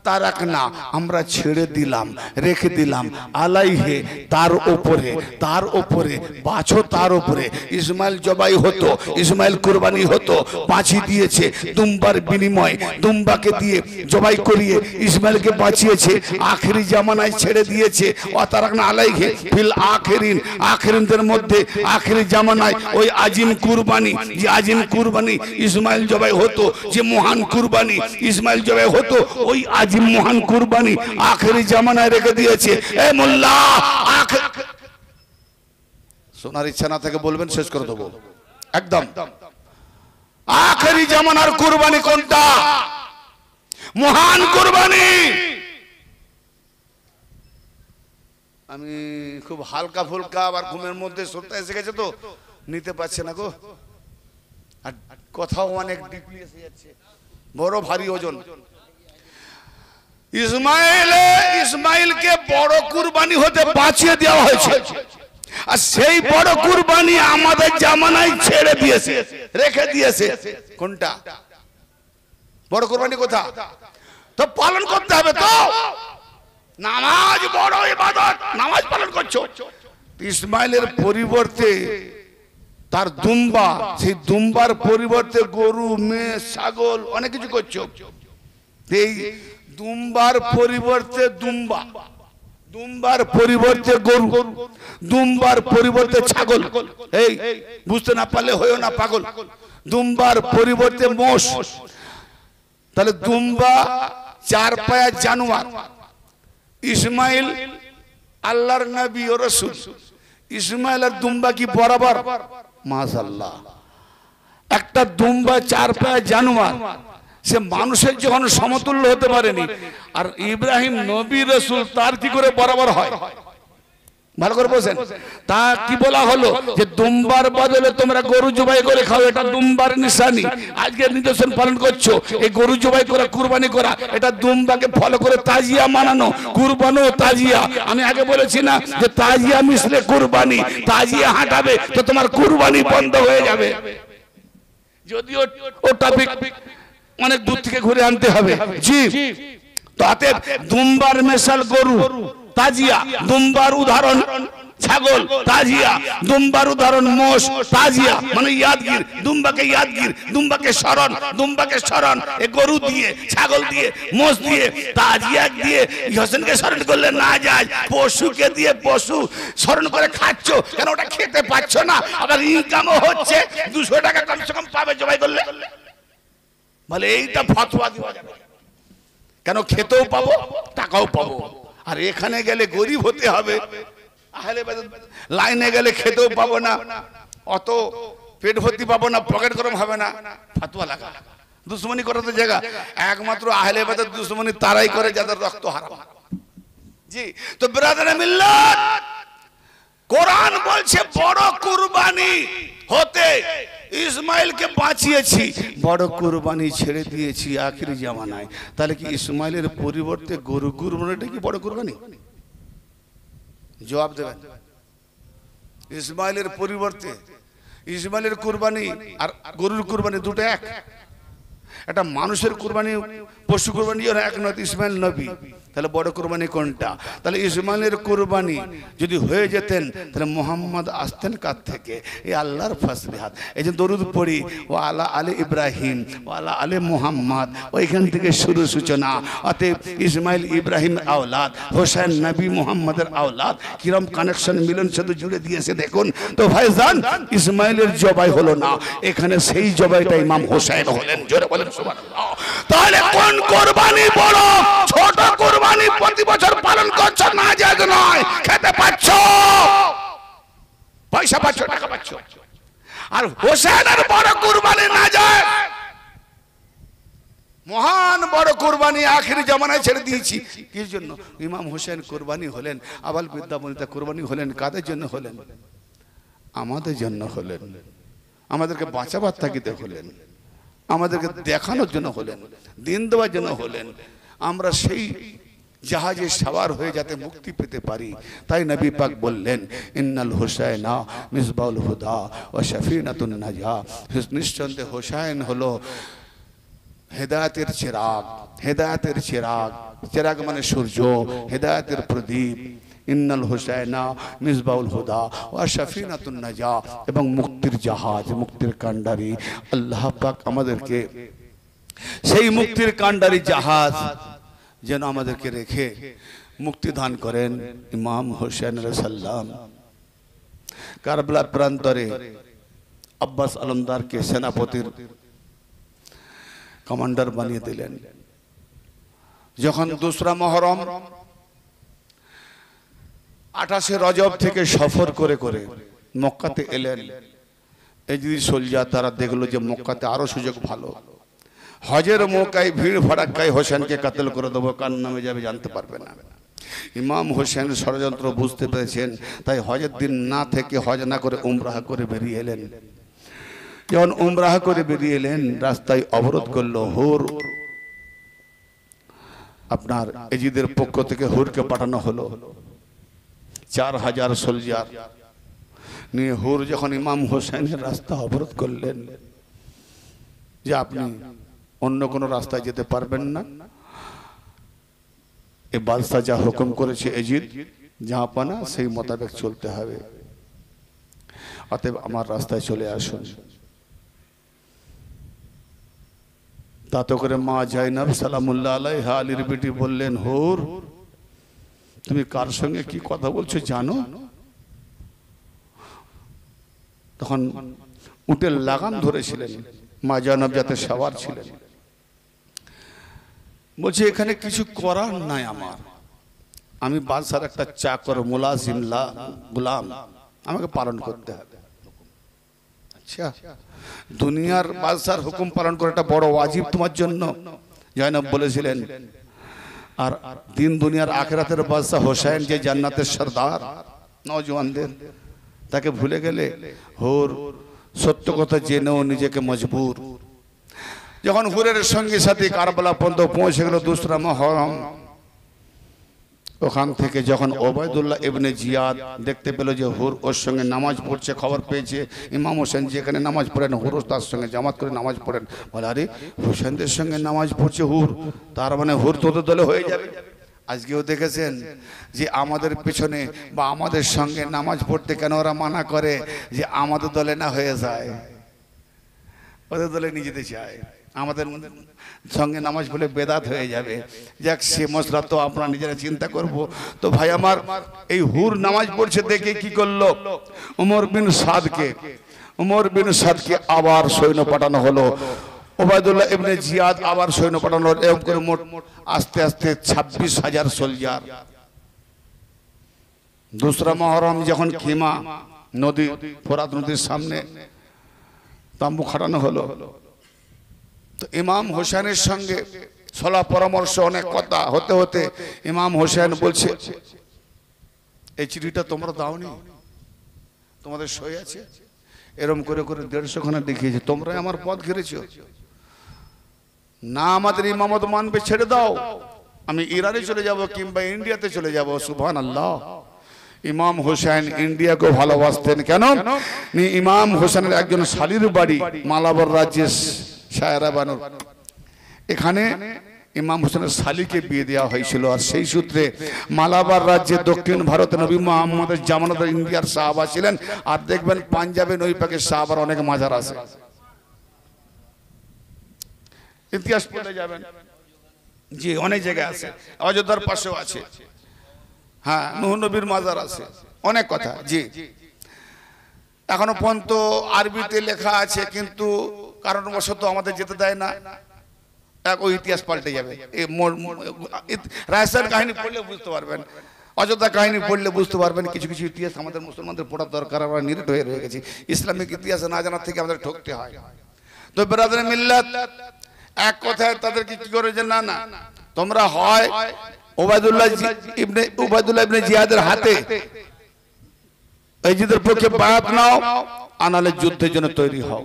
তারাকনা, আমরা ছেড়ে দিলাম, রেখে দিলাম, আলাইহে, তার উপরে, তার উপরে, বাছো তার উপরে। ইসমাইল জবাই হতো, ইসমাইল কুরবানি হতো, বাঁচি দিয়েছে দুম্বার বিনিময়, দুম্বাকে দিয়ে জবাই করিয়ে ইসমাইলকে বাঁচিয়েছে, আখেরি জামানায় ছেড়ে দিয়েছে। তারাকনা আলাইহে ফিল আখিরিন, আখিরিনদের মধ্যে আখেরি জামানায় ওই আজিম কুরবানি, যে আজিম কুরবানি ইসমাইল জবাই হতো, যে মহান কুরবানি ইসমাইল জবাই হতো, ওই আজিম মহান কুরবানি আখেরি জামানায় রেখে দিয়েছে। এ মোল্লা, শোনার ইচ্ছা না থাকে বলবেন, শেষ করে দেবো একদম। আখেরি জামানার কুরবানি কোনটা? মহান কুরবানি। আমি খুব হালকা ফুলকা, আবার ঘুমের মধ্যে সত্যি এসে গেছে তো নিতে পারছে না গো, আর কথাও অনেক ডিপলি এসে যাচ্ছে, বড় ভারী ওজন। ইসমাইলকে বড় কুরবানি হতে বাঁচিয়ে দেওয়া হয়েছে, আর সেই বড় কুরবানি আমাদের জামানায় ছেড়ে দিয়েছে, রেখে দিয়েছে। কোনটা বড় কুরবানি? কোথা? তো পালন করতে হবে তো। নামাজ বড় ইবাদত, নামাজ পালন করছো। ইসমাইলের পরিবর্তে তার দুম্বা, সেই দুম্বার পরিবর্তে গরু, মেয়ে, ছাগল অনেক কিছু করছো। এই দুম্বার পরিবর্তে দুম্বা, দুম্বার পরিবর্তে গরু, দুম্বার পরিবর্তে ছাগল। এই বুঝতে না পারলে হইও না পাগল। দুম্বার পরিবর্তে মোষ। তাহলে দুম্বা 4 পায়া জানোয়ার। ইসমাইল আল্লাহর নবী ও রাসূল, ইসমাইল আর দুম্বা কি বরাবর? মাশাআল্লাহ। একটা দুম্বা 4 পায়া জানোয়ার, সে মানুষের যখন সমতুল্য হতে পারেনি, আর ইব্রাহিম নবী রাসূল তার কি করে বরাবর হয়? ভালো করে বলেন। তা কি বলা হলো যে দুম্বার বদলে তোমরা গরু জবাই করে খাও, এটা দুম্বার নিশানি। আজকে নিদর্শন পালন করছো, এই গরু জবাই করা, কুরবানি করা, এটা দুম্বাকে ফলো করে তাজিয়া মানানো, কুরবানো তাজিয়া। আমি আগে বলেছি না যে তাজিয়া মিশলে কুরবানি, তাজিয়া হাঁটাবে তো তোমার কুরবানি বন্ধ হয়ে যাবে। যদিও ও টপিক অনেক দূর থেকে ঘুরে আনতে হবে। জি, তাতে দুম্বার মেশাল গরু তাজিয়া, দুম্বার উদাহরণ ছাগল তাজিয়া, দুম্বার উদাহরণ মোষ তাজিয়া, মানে ইয়াদগির, দুম্বাকে ইয়াদগির, দুম্বাকে স্মরণ, দুম্বাকে স্মরণ। এ গরু দিয়ে, ছাগল দিয়ে, মোষ দিয়ে, তাজিয়া দিয়ে হোসেনকে স্মরণ করলে না যায়। পশুকে দিয়ে পশু স্মরণ করে খাচ্ছ কেন? ওটা খেতে পাচ্ছ না, আবার ইনকামও হচ্ছে, 200 টাকা কমসে কম পাবে জবাই করলে। বলে এইটা ফতোয়া দেওয়া যাবে কেন? খেতেও পাবো, টাকাও পাবো। আর এখানে গেলে গরিব হতে হবে, আহলে বাদত লাইনে গেলে খেতেও পাবো না, অত পেট ভর্তি পাবো না, পকেট গরম হবে না। ফতোয়া লাগা, দুশ্মনী করার তো জায়গা। একমাত্র আহলে বাদত দুশ্মনী তারাই করে যাদের রক্ত হারাম। জি, তো ব্রাদারে মিল্লাত, কোরআন বলছে বড় কুরবানি হতে ইসমাইলকে বাঁচিয়েছি, বড় কুরবানি ছেড়ে দিয়েছি আখিরি জামানায়। তাহলে কি ইসমাইলের পরিবর্তে গরু কুরবানিটা কি বড় কুরবানি? জবাব দেবেন। ইসমাইলের পরিবর্তে ইসমাইলের কুরবানি আর গরুর কুরবানি দুটো এক। এটা মানুষের কুরবানি, পশু কুরবানি এক নয়, ইসমাইল নবী। তাহলে বড় কুরবানি কোনটা? তাহলে ইসমাইলের কুরবানি যদি হয়ে যেতেন তাহলে মুহাম্মদ আসতেন কার থেকে? এই আল্লাহর ফজলে হাত। এই যে দরুদ পড়ি, ও আলা আলে ইব্রাহিম ও আলা আলে মুহাম্মদ, ওইখান থেকে শুরু সূচনা। অতএব ইসমাইল ইব্রাহিম আওলাদ, হোসেন নবী মুহাম্মদের আওলাদ, কিরম কানেকশন মিলন শুধু জুড়ে দিয়েছে দেখুন। তো ভাইজান, ইসমাইলের জবাই হলো না, এখানে সেই জবাইটা ইমাম হোসেন হলেন। জোরে বলেন সুবহানাল্লাহ। তাহলে কোন কুরবানি বড়? ছোট কুরবানি প্রতি বছর পালন করছো, না জায়েজ নয়, খেতে পাচ্ছ, পয়সা পাচ্ছ, টাকা পাচ্ছ। আর হোসেনের বড় কুরবানি না জায়েজ, মহান বড় কুরবানি আখিরি জামানায় ছেড়ে দিয়েছি। কির জন্য? ইমাম হোসেন কুরবানি হলেন, আবাল বিদ্যাবনিতা কুরবানি হলেন। কাদের জন্য হলেন? আমাদের জন্য হলেন, আমাদেরকে বাঁচাবার তাগিদে হলেন, আমাদেরকে দেখানোর জন্য হলেন, দিন দেওয়ার জন্য হলেন। আমরা সেই জাহাজে সওয়ার হয়ে যাতে মুক্তি পেতে পারি। তাই নবী পাক বললেন, ইন্নাল হুসাইনা মিসবাউল হুদা ওয়া শাফিনাতুন নাজা। নিঃসন্দেহে হোসেন হলো হেদায়েতের চিরাগ, হেদায়েতের চিরাগ, চিরাগ মানে সূর্য, হেদায়েতের প্রদীপ। ইন্নাল হুসাইনা মিসবাউল হুদা ওয়া শাফিনাতুন নাজা, এবং মুক্তির জাহাজ, মুক্তির কান্ডারি। আল্লাহ পাক আমাদেরকে সেই মুক্তির কান্ডারি জাহাজ যেন আমাদেরকে রেখে মুক্তি দান করেন। ইমাম হোসেন সাল্লাম কারবালা প্রান্তরে আব্বাস আলমদারকে সেনাপতির কমান্ডার বানিয়ে দিলেন। যখন 2রা মুহররম 28শে রজব থেকে সফর করে করে মক্কাতে এলেন, এজিদি সোলজার তারা দেখলো যে মক্কাতে আরো সুযোগ ভালো। হজের মৌকায় ভিড় ভাড়াক্কায় হোসেনকে কাতল করে দেবো, কার নামে যাবে জানতে পারবে না। ইমাম হোসেন ষড়যন্ত্র বুঝতে পেরেছেন, তাই হজের দিন না থেকে, হজ না করে উমরাহ করে বেরিয়ে এলেন। যখন উমরাহ করে বেরিয়ে এলেন, রাস্তায় অবরোধ করলো হুর। আপনার এজিদের পক্ষ থেকে হুরকে পাঠানো হলো 4000 সোলজার নিয়ে। হুর যখন ইমাম হোসেনের রাস্তা অবরোধ করলেন যে আপনি অন্য কোনো রাস্তায় যেতে পারবেন না, এই বাদশাহ যা হুকুম করেছে এজিদ জাহাপানা, সেই মোতাবেক চলতে হবে, অতএব আমার রাস্তায় চলে আসুন। তাতে করে মা জাইনাব সালামুল্লাহ আলাইহা আলীর বেটি বললেন, হুর তুমি কার সঙ্গে কি কথা বলছো জানো? তখন উটের লাগাম ধরেছিলেন, মা জাইনাব যাতে সওয়ার ছিলেন। বলছে এখানে কিছু করার নাই আমার, আমি বাদশার একটা চাকর, মুলাজিম, গোলাম, আমাকে পালন করতে হবে। আচ্ছা, দুনিয়ার বাদশার হুকুম পালন করে একটা বড় ওয়াজিব তোমার জন্য, জয়নব বলেছিলেন। আর দিন দুনিয়ার আখিরাতের বাদশা হোসেন, যে জান্নাতের সরদার নওজওয়ানদের, তাকে ভুলে গেলে হুর সত্য কথা জেনেও নিজেকে মজবুর। যখন হুরের সঙ্গে সাথে কারবালা পর্যন্ত পৌঁছে গেল 2রা মুহররম, ওখান থেকে যখন ওবায়দুল্লাহ ইবনে জিয়াদ দেখতে পেল যে হুর ওর সঙ্গে নামাজ পড়ছে, খবর পেয়েছে ইমাম হোসেন যেখানে নামাজ পড়েন হুর তার সঙ্গে জামাত করে নামাজ পড়েন, বলে আরে হোসেনদের সঙ্গে নামাজ পড়ছে হুর, তার মানে হুর তোদের দলে হয়ে যাবে। আজকেও দেখেছেন যে আমাদের পেছনে বা আমাদের সঙ্গে নামাজ পড়তে কেন ওরা মানা করে, যে আমাদের দলে না হয়ে যায়, ওদের দলে নিয়ে যেতে চায়, আমাদের সঙ্গে নামাজ পড়লে বেদাত হয়ে যাবে। যাক, সে মশলা তো আপনারা নিজেরা চিন্তা করব। তো ভাই আমার, এই হুর নামাজ পড়ছে দেখে কি করলো, উমর বিন সাদকে আবার সৈন্য পাঠানো হলো। ওবায়দুল্লাহ ইবনে জিয়াদ আবার সৈন্য পাঠানো হলো। এরকম করে মোট আস্তে আস্তে 26,000 সোলজার। 2রা মুহররম যখন খিমা নদী, ফোরাত নদীর সামনে তাম্বু খাটানো হলো, তো ইমাম হোসেনের সঙ্গে সলা পরামর্শ অনেক কথা হতে হতে ইমাম হোসেন বলছে, এই চিঠিটা তোমরা দাওনি, তোমাদের সই আছে। এরম করে করে 150 খানা দেখিয়েছে, তোমরাই আমার পথ ঘিরেছো, না আমাদের ইমামত মানবে ছেড়ে দাও, আমি ইরানে চলে যাব কিংবা ইন্ডিয়াতে চলে যাব। সুবহানাল্লাহ। ইমাম হোসেন ইন্ডিয়াকে ভালোবাসতেন। কেন? ইমাম হোসেনের একজন শালীর বাড়ি মালাবার রাজ্যের শায়রা বানর, এখানে ইমাম হোসেনের শালীকে বিয়ে দেওয়া হয়েছিল। আর সেই সূত্রে মালাবার রাজ্যে দক্ষিণ ভারতে নবী মুহাম্মদের জামানাতে ইন্ডিয়ার সাহাবা ছিলেন। আর দেখবেন পাঞ্জাবে নই পাকে সাহাবার অনেক মাজার আছে, ইতিহাস পড়ে যাবেন, জি অনেক জায়গায় আছে, অযোধ্যার পাশেও আছে, হ্যাঁ নূহ নবীর মাজার আছে, অনেক কথা। জি, এখনো পর্যন্ত আরবিতে লেখা আছে, কিন্তু কারণবশত আমাদের যেতে দেয় না। ওই ইতিহাস পাল্টে যাবে। রায়সার কাহিনী পড়লে বুঝতে পারবেন, অযোধ্যা কাহিনী পড়লে বুঝতে পারবেন। কিছু কিছু ইতিহাস আমাদের মুসলমানদের পড়ার দরকার, আমরা নিরীট হয়ে রয়ে গেছি। ইসলামিক ইতিহাস না জানার থেকে আমাদের ঠকতে হয়। তো বিরাদরে মিল্লাত এক কথায় তাদেরকে কি করে, যে না না তোমরা হয় ওবায়দুল্লাহ ইবনে জিয়াদের হাতে এজিদের পক্ষে বায়াত নাও, আনালে যুদ্ধের জন্য তৈরি হও।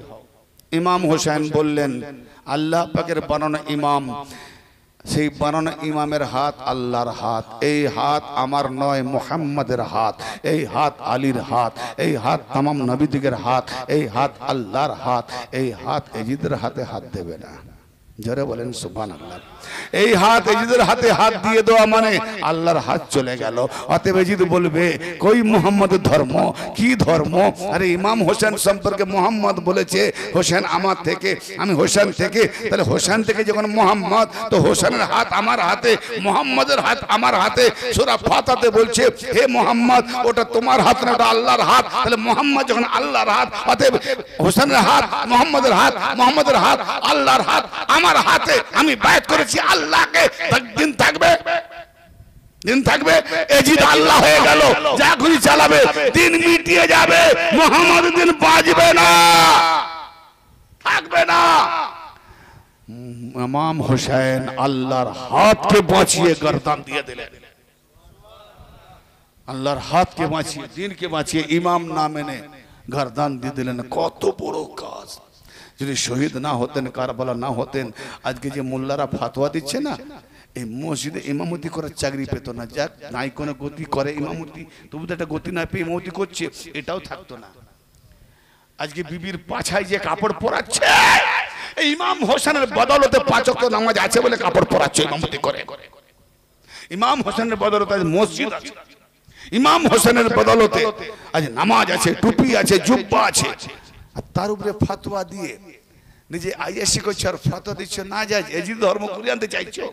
ইমাম হোসেন বললেন, আল্লাহ পাকের বানানো ইমাম, সেই বানানো ইমামের হাত আল্লাহর হাত, এই হাত আমার নয় মুহাম্মাদের হাত, এই হাত আলীর হাত, এই হাত তামাম নবীদিগের হাত, এই হাত আল্লাহর হাত, এই হাত এজিদের হাতে হাত দেবে না। জোরে বলেন সুবহানাল্লাহ। এই হাত এজিদের হাতে হাত দিয়ে দেওয়া মানে আল্লাহর হাত চলে গেল। অতএব এজিদ বলবে, কই মুহাম্মাদের ধর্ম, কি ধর্ম? আরে ইমাম হোসেন সম্পর্কে মুহাম্মদ বলেছে হোসেন আমার থেকে, আমি হোসেন থেকে, তাহলে হোসেন থেকে যখন মুহাম্মদ, তো হোসেনের হাত আমার হাতে, মুহাম্মাদের হাত আমার হাতে। সূরা ফাতিহাতে বলছে, হে মুহাম্মদ ওটা তোমার হাত না, ওটা আল্লাহর হাত। তাহলে মুহাম্মদ যখন আল্লাহর হাত, অতএব হোসেনের হাত মুহাম্মাদের হাত, মুহাম্মাদের হাত আল্লাহর হাত, আমার হাতে। আমি বায়াত করেছি আল্লাহকে, দিন থাকবে, দিন থাকবে। এজিদ আল্লাহ হয়ে গেল, যা খুশি চালাবে, দিন মিটিয়ে যাবে, মুহাম্মাদের দিন বাঁচবে না, থাকবে না। ইমাম হোসেন আল্লাহর হাতকে বাঁচিয়ে গর্দান দিয়ে দিলেন, আল্লাহর হাতকে বাঁচিয়ে, দিনকে বাঁচিয়ে ইমাম না মেনে গর্দান দিয়ে দিলেন। কত বড় কাজ! যদি শহীদ না হতেন, কারবালা না হতেন, আজকে যে মোল্লারা ফাতোয়া দিচ্ছে না, এই মসজিদে ইমামতি করার চাকরি পেত না। যাক, নাই কোনো গতি করে ইমামতি, তবু তো একটা গতি না পেয়ে ইমামতি করছে, এটাও থাকতো না। আজকে বিবির পাছায় যে কাপড় পরাচ্ছে, এই ইমাম হোসেনের বদৌলতে 5 ওয়াক্ত নামাজ আছে বলে কাপড় পরাচ্ছে, ইমামতি করে। ইমাম হোসেনের বদৌলতে আজ মসজিদ আছে, ইমাম হোসেনের বদৌলতে আজ নামাজ আছে, টুপি আছে, জুব্বা আছে। আর তার উপরে ফতোয়া দিয়ে নিজে আইএসসি করছে আর ফতোয়া দিচ্ছ না যায়। এজিদ ধর্ম ঘুরিয়ে আনতে চাইছো,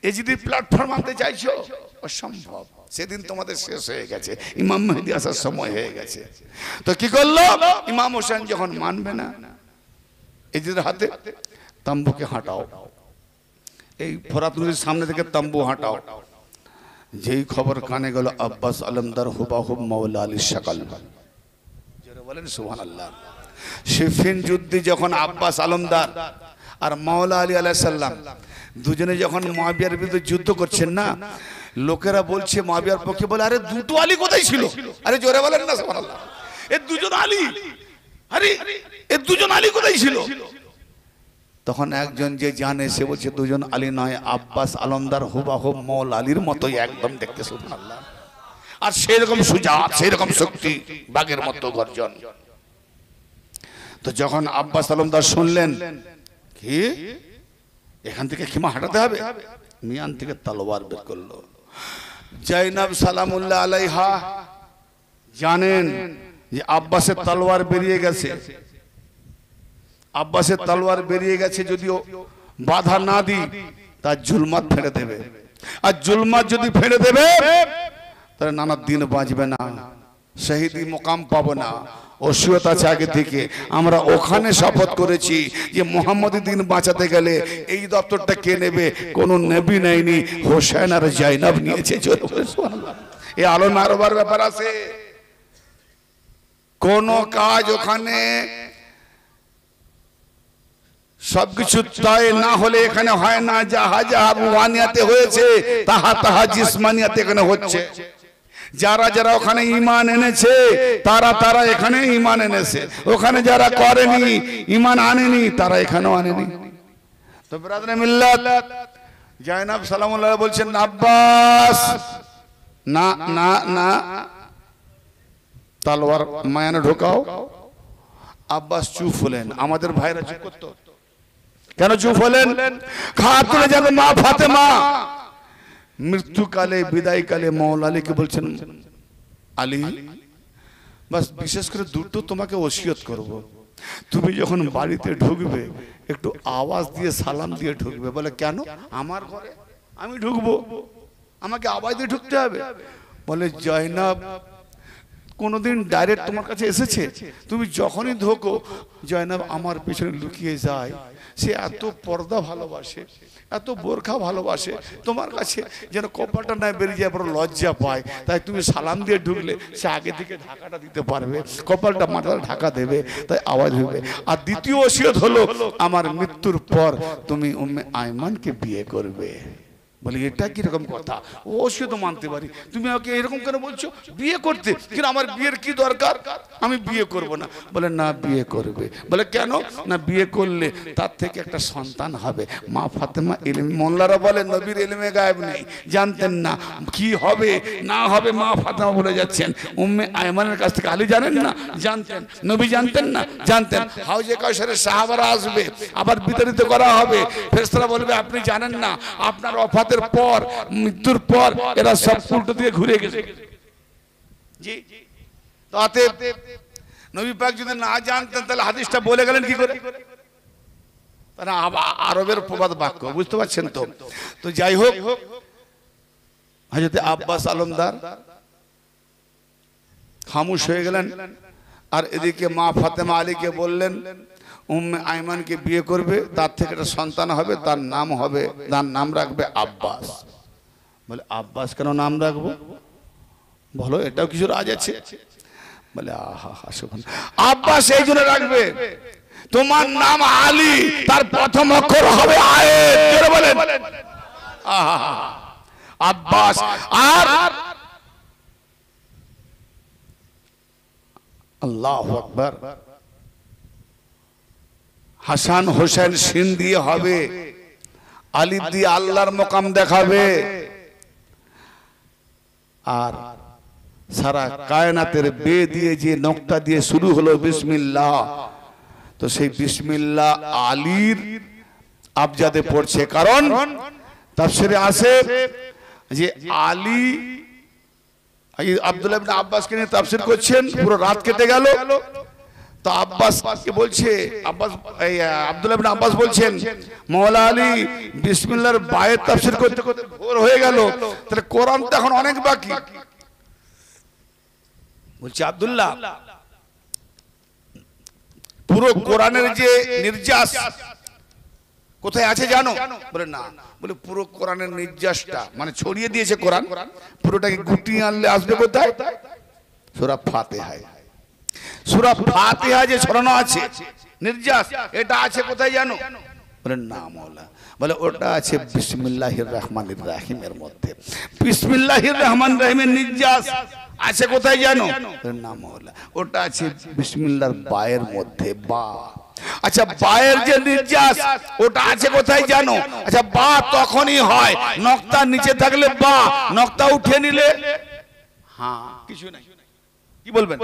এজিদি প্ল্যাটফর্ম আনতে চাইছো, অসম্ভব। সেদিন তোমাদের শেষ হয়ে গেছে, ইমাম মেহেদী আসার সময় হয়ে গেছে। তো কি করলো ইমাম হোসেন? যখন মানবে না, এজিদের হাতে তাম্বুকে হাঁটাও, এই ফোরাত নদীর সামনে থেকে তাম্বু হাঁটাও। যেই খবর কানে গেল, আব্বাস আলমদার হুবাহুব মাওলা আলী শাকাল, বলেন সুবহানাল্লাহ। সিফিন যুদ্ধে যখন আব্বাস আলমদার আর মাওলা আলী আলাইহিস সালাম দুজনে যখন মুয়াবিয়ার বিরুদ্ধে যুদ্ধ করছেন না, লোকেরা বলছে মুয়াবিয়ার পক্ষে, বলে আরে দুটো আলী কোথায় ছিল? আরে জোরে বলেন না সুবহানাল্লাহ, এ দুজন আলী, আরে এ দুজন আলী কোথায় ছিল? তখন একজন যে জানে সে বলছে দুজন আলী নয়, আব্বাস আলমদার হুবাহুব মাওলা আলীর মতোই একদম দেখতে, সুবহানাল্লাহ। আর সেরকম সুজাত, সেরকম শক্তি, বাঘের মতো গর্জন। তো যখন আব্বাস আলমদার শুনলেন কি এখান থেকে খিমা হাঁটাতে হবে, মিয়ান থেকে তলোয়ার বের করলো। জাইনাব সালামুল্লাহ আলাইহা জানেন যে আব্বাসের তলোয়ার বেরিয়ে গেছে, আব্বাসের তলোয়ার বেরিয়ে গেছে, যদিও বাধা না দি তার জুলমাত ফেলে দেবে, আর জুলমাত যদি ফেলে দেবে তাহলে নানা দিন বাঁচবে না, শহীদি মোকাম পাবো না। ওসিয়ত আছে আগে থেকে, আমরা ওখানে শপথ করেছি যে মুহাম্মদী দিন বাঁচাতে গেলে এই দপ্তরটা কে নেবে? কোন নবী নেয়নি, হোসেন আর জাইনাব নিয়েছে। এই আলো নারবার ব্যাপার আছে, কোন কাজ ওখানে সবকিছু তয় না হলে এখানে হয় না। যাহা যাহা রুহানিয়াতে হয়েছে তাহা তাহা জিসমানিয়াতে এখানে হচ্ছে। যারা যারা ওখানে ঈমান এনেছে তারা তারা এখানে ঈমান এনেছে, ওখানে যারা করেনি ঈমান আনেনি তারা এখানেও আনেনি। তো ব্রাদারে মিল্লাত জাইনাব সালামুল্লাহ বলছেন আব্বাস না না না, তলোয়ার মায়ানে ঢোকাও। আব্বাস চুপ হলেন। আমাদের ভাইরা চুপ করতো কেন? চুপ হলেন খাতুনে যাবে মা ফাতেমা মৃত্যুকালে বিদায়কালে মাওলা আলীকে বলছেন আলী বাস বিশেষ করে দুটো তোমাকে ওসিয়ত করব, তুমি যখন বাড়িতে ঢুকবে একটু আওয়াজ দিয়ে সালাম দিয়ে ঢুকবে। বলে কেন? আমার ঘরে আমি ঢুকবো, আমাকে আওয়াজ দিয়ে ঢুকতে হবে? বলে জয়নাব কোনদিন ডাইরেক্ট তোমার কাছে এসেছে? তুমি যখনই ঢোকো জয়নাব আমার পেছনে লুকিয়ে যায়। সে এত পর্দা ভালোবাসে, এত বোরখা ভালোবাসে, তোমার কাছে যেন কপালটা না বেরিয়ে যায়, বড় লজ্জা পায়। তাই তুমি সালাম দিয়ে ঢুকলে সে আগে থেকে ঢাকাটা দিতে পারবে, কপালটা মাথাটা ঢাকা দেবে, তাই আওয়াজ হবে। আর দ্বিতীয় ওসিয়ত হলো আমার মৃত্যুর পর তুমি উম্মে আয়মানকে বিয়ে করবে। বলে এটা কিরকম কথা? ও সে তো মানতে পারি, তুমি আমাকে এরকম কেন বলছো? বিয়ে করতে? কিন্তু আমার বিয়ের কি দরকার? আমি বিয়ে করব না। বলে না বিয়ে করবে। বলে কেন? না বিয়ে করলে তার থেকে একটা সন্তান হবে। মা ফাতেমা ইলম, মোল্লারা বলে নবীর ইলমে গায়েব নেই, জানতেন না কি হবে না হবে। মা ফাতেমা বলে যাচ্ছেন উম্মে আয়মানের কাছ থেকে। আলী জানেন না? জানতেন। নবী জানতেন না? জানতেন। হাউজে কাউসারের সাহাবারা আসবে, আবার বিতাড়িত করা হবে। ফেরেশতারা বলবে আপনি জানেন না, আপনার ওফাতের পর, মৃত্যুর পর এরা সব উল্টো দিয়ে ঘুরে গেছে। জি, তাতে নবী পাক যদি না জানতেন তাহলে হাদিসটা বলে গেলেন কি করে? তারা আরবের প্রবাদ বাক্য, বুঝতে পারছেন তো? তো যাই হোক, হযরত আব্বাস আলমদার খামোশ হয়ে গেলেন। আর এদিকে মা ফাতেমা আলীকে বললেন উম্মে আয়মানকে বিয়ে করবে, তার থেকে একটা সন্তান হবে, তার নাম হবে, তার নাম রাখবে আব্বাস। বলে আব্বাস কেন নাম রাখবো? বলো এটাও কিছু রাজ আছে? বলে আহা হা, আব্বাস এই জন্য রাখবে তোমার নাম আলী, তার প্রথম অক্ষর হবে আয়েত। জোরে বলেন আহা আব্বাস। আর আল্লাহু আকবার, হাসান হোসেন সিন দিয়ে হবে, আলিফ দিয়ে আল্লাহর মকাম দেখাবে। আর সারা কায়নাতের বে দিয়ে যে নকটা দিয়ে শুরু হলো বিসমিল্লাহ, তো সেই বিসমিল্লাহ আলীর আবজাদে পড়ছে। কারণ তাফসীরে আছে যে আলী আব্দুল্লাহ ইবনে আব্বাসকে নিয়ে তাফসীর করছেন, পুরো রাত কেটে গেল। তো আব্বাসকে বলছে, আব্দুল্লাহ ইবনে আব্বাস বলছেন মাওলা আলী বিসমিল্লাহর বায়ের তাফসীর করতে করতে ভোর হয়ে গেল, তাহলে কোরআন তো এখন অনেক বাকি। বলছে আব্দুল্লাহ পুরো কোরআনের যে নির্যাস কোথায় আছে জানো? বলে না। বলে পুরো কোরআনের নির্যাসটা মানে ছড়িয়ে দিয়েছে কোরআন, পুরোটাকে গুটিয়ে আনলে আসবে কোথায়? সূরা ফাতিহায়। সূরা ফাতিহা যে ছড়ানো আছে নির্যাস, এটা আছে কোথায় জানো? বলেন না মাওলা। বলে ওটা আছে বিসমিল্লাহির রহমানির রহিমের মধ্যে। বিসমিল্লাহির রহমানির রহিমের নির্যাস আছে কোথায় জানো? বলেন না মাওলা, ওটা আছে বিসমিল্লাহর বায়ের মধ্যে, বা। আচ্ছা, বায়ের যে নির্যাস ওটা আছে কোথায় জানো? আচ্ছা, বা তখনই হয় নক্তা নিচে থাকলে বা, নক্তা উঠে নিলে হ্যাঁ কিছু নাই। কি বলবেন?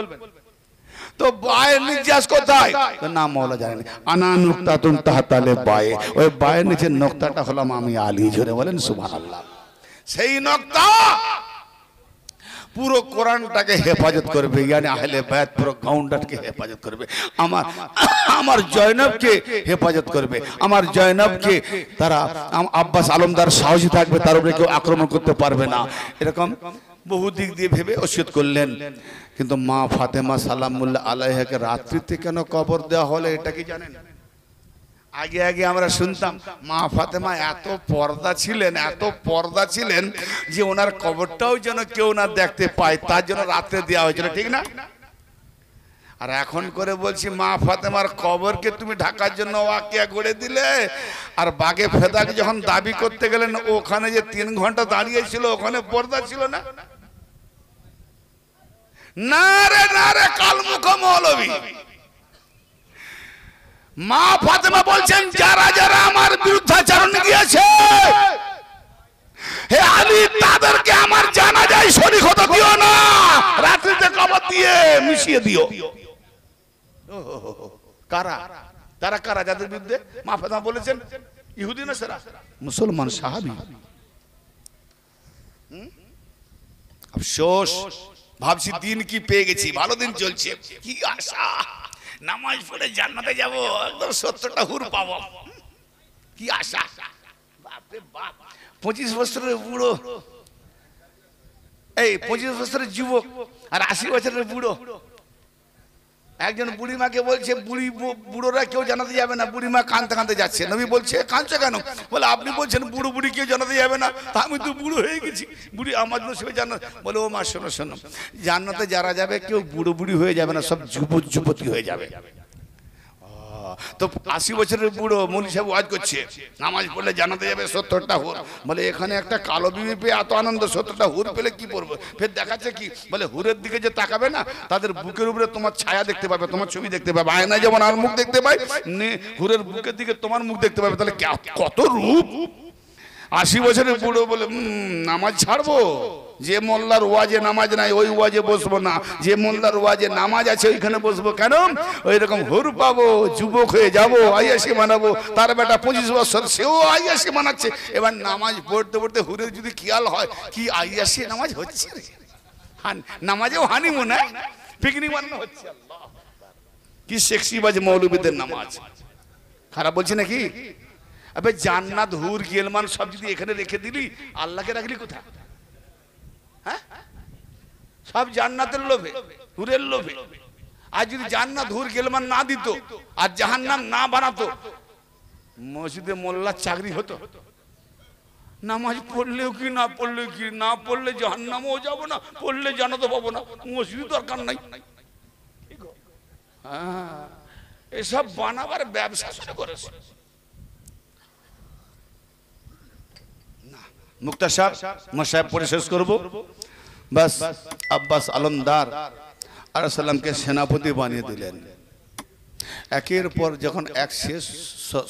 তো বায়ের নির্যাস কোথায়? না মাওলা জানেন। আনা নুক্তাতুন তাহতালে বায়ে, ওই বায়ের নিচে নক্তাটা হলাম আমি আলী। জোরে বলেন সুবহানাল্লাহ। সেই নক্তা পুরো কোরআনটাকে হেফাজত করবে, ইয়ানি আহলে বায়াত পুরো কাউন্টারকে হেফাজত করবে। আমার জয়নবকে হেফাজত করবে। আমার জয়নবকে তারা আব্বাস আলমদার সাহসী থাকবে, তার উপরে কেউ আক্রমণ করতে পারবে না। এরকম বহু দিক দিয়ে ভেবে ওসিয়ত করলেন। কিন্তু মা ফাতেমা সালামুল্লাহ আলাইহাকে রাত্রিতে কেন কবর দেওয়া হলো এটা কি জানেন? আগে আগে আমরা শুনতাম মা ফাতেমা এত পর্দা ছিলেন, এত পর্দা ছিলেন যে ওনার কবরটাও যেন কেউ না দেখতে পায়, তার জন্য রাত্রে দেওয়া হয়েছিল, ঠিক না? আর এখন করে বলছি মা ফাতেমার কবরকে তুমি ঢাকার জন্য ওয়াকিয়া গড়ে দিলে, আর বাগে ফেদাকে যখন দাবি করতে গেলেন ওখানে যে 3 ঘন্টা দাঁড়িয়েছিল ওখানে পর্দা ছিল না? না রে কালমুখ মৌলবী। মা ফাতেমা বলছেন যারা যারা আমার বিরুদ্ধাচরণ গিয়েছে, হে আলী, তাদেরকে আমার জানাজায় শরীক হতে দিও না, রাত্রিতে কবর দিয়ে মিশিয়ে দিও। কারা? তারা কারা যাদের বিরুদ্ধে মা ফাতেমা বলেছেন? ইহুদি না সারা মুসলমান সাহাবী। আফসোস, ভাবছি দিন কি পেয়ে গেছি, ভালো দিন চলছে, কি আশা নামাজ পড়ে জান্নাতে যাব, একদম 70টা হুর পাবো, কি আশা। বাপরে বাপ, 25 বছরের বুড়ো, এই 25 বছরের যুবক আর 80 বছরের বুড়ো। একজন বুড়িমাকে বলছে বুড়োরা কেউ জানাতে যাবে না। বুড়িমা কাঁদতে কাঁদতে যাচ্ছে। নবী বলছে কাঁদছে কেন? বলে আপনি বলছেন বুড়ো বুড়ি কেউ জানাতে যাবে না, তা আমি তো বুড়ো হয়ে গেছি, বুড়ি আমার নসিবে জান্নাত। বলে ও মা শোনো শোনো, জান্নাতে যারা যাবে কেউ বুড়ো বুড়ি হয়ে যাবে না, সব যুবতী হয়ে যাবে। তো 80 বছরের বুড়ো মৌলী সাহেব ওয়াজ করছে নামাজ পড়লে জানাতে যাবে 70টা হুর। বলে এখানে একটা কালো বিবি পেয়ে এত আনন্দ, 70টা হুর পেলে কি পড়বো? ফের দেখাচ্ছে কি? বলে হুরের দিকে যে তাকাবে না, তাদের বুকের উপরে তোমার ছায়া দেখতে পাবে, তোমার ছবি দেখতে পাবে। আয়নায় যেমন আর মুখ দেখতে পাই, হুরের বুকের দিকে তোমার মুখ দেখতে পাবে। তাহলে কত রূপ! 80 বছরের বুড়ো বলে নামাজ ছাড়বো? যে মোল্লার ওয়াজে নামাজ নাই ওই ওয়াজে বসবো না, যে মোল্লার ওয়াজে নামাজ আছে ওইখানে বসবো। কেন? ওই রকম হুর পাবো, যুবক হয়ে যাবো, আইয়াসি মানাবো। তার বেটা 25 বছর, সেও আইয়াসি মানাচ্ছে। এবার নামাজ পড়তে পড়তে হুরের যদি খেয়াল হয় কি আইয়াসি নামাজ হচ্ছে, নামাজেও হানিমুন, পিকনিক বানানো হচ্ছে। কি সেক্সি বাজে মৌলবীদের নামাজ। খারাপ বলছি নাকি? আবে জান্নাত হুর গেলমান সব যদি এখানে রেখে দিলি, আল্লাহকে রাখলি কোথায়? হ্যাঁ, সব জান্নাতের লোভে, হুরের লোভে। আর যদি জান্নাত হুর গেলমান না দিত আর জাহান্নাম না বানাতো, মসজিদে মোল্লার চাকরি হতো? নামাজ পড়লেও কি না পড়লেও কি, না পড়লে জাহান্নামও যাবো না, পড়লে জান্নাতও পাবো না, মসজিদ দরকার নাই। হ্যাঁ, এসব বানাবার ব্যবসা শুরু করেছে। মুক্তার সাহেব পরে শেষ করবো। বাস আব্বাস আলমদার আলাইহিসসালামকে সেনাপতি বানিয়ে দিলেন। একের পর যখন এক শেষ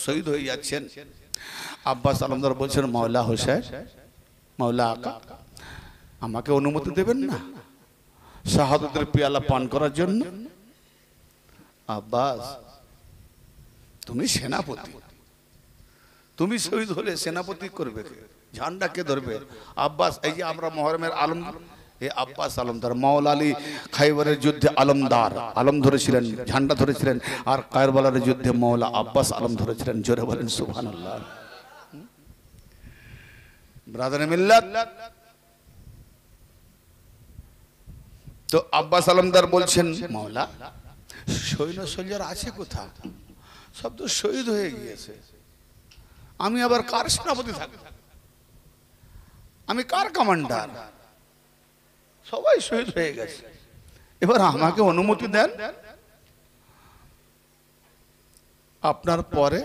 শহীদ হয়ে যাচ্ছেন, আব্বাস আলমদার বলছেন মাওলা হোসেন, মাওলা আকা, আমাকে অনুমতি দেবেন না শাহাদাতের পেয়ালা পান করার জন্য? আব্বাস, তুমি সেনাপতি, তুমি শহীদ হলে সেনাপতি করবে কে? ঝান্ডা কে ধরবে? আব্বাস, এই যে আমরা মহরমের আলম, এই আব্বাস আলমদার মাওলা আলী খাইবারের যুদ্ধে আলমদার আলম ধরেছিলেন, ঝান্ডা ধরেছিলেন, আর কারবালার যুদ্ধে মাওলা আব্বাস আলম ধরেছিলেন। জোরে বলেন সুবহানাল্লাহ। ব্রাদার মিল্লাত, তো আব্বাস আলমদার বলছেন মাওলা সৈন্য সোলজার আছে কোথা? সব তো শহীদ হয়ে গিয়েছে, আমি আবার কার সেনাপতি থাকবো? আমি কার কমান্ডার? সবাই শহীদ হয়ে গেছে। এবার আমাকে অনুমতি দেন, আপনার পরে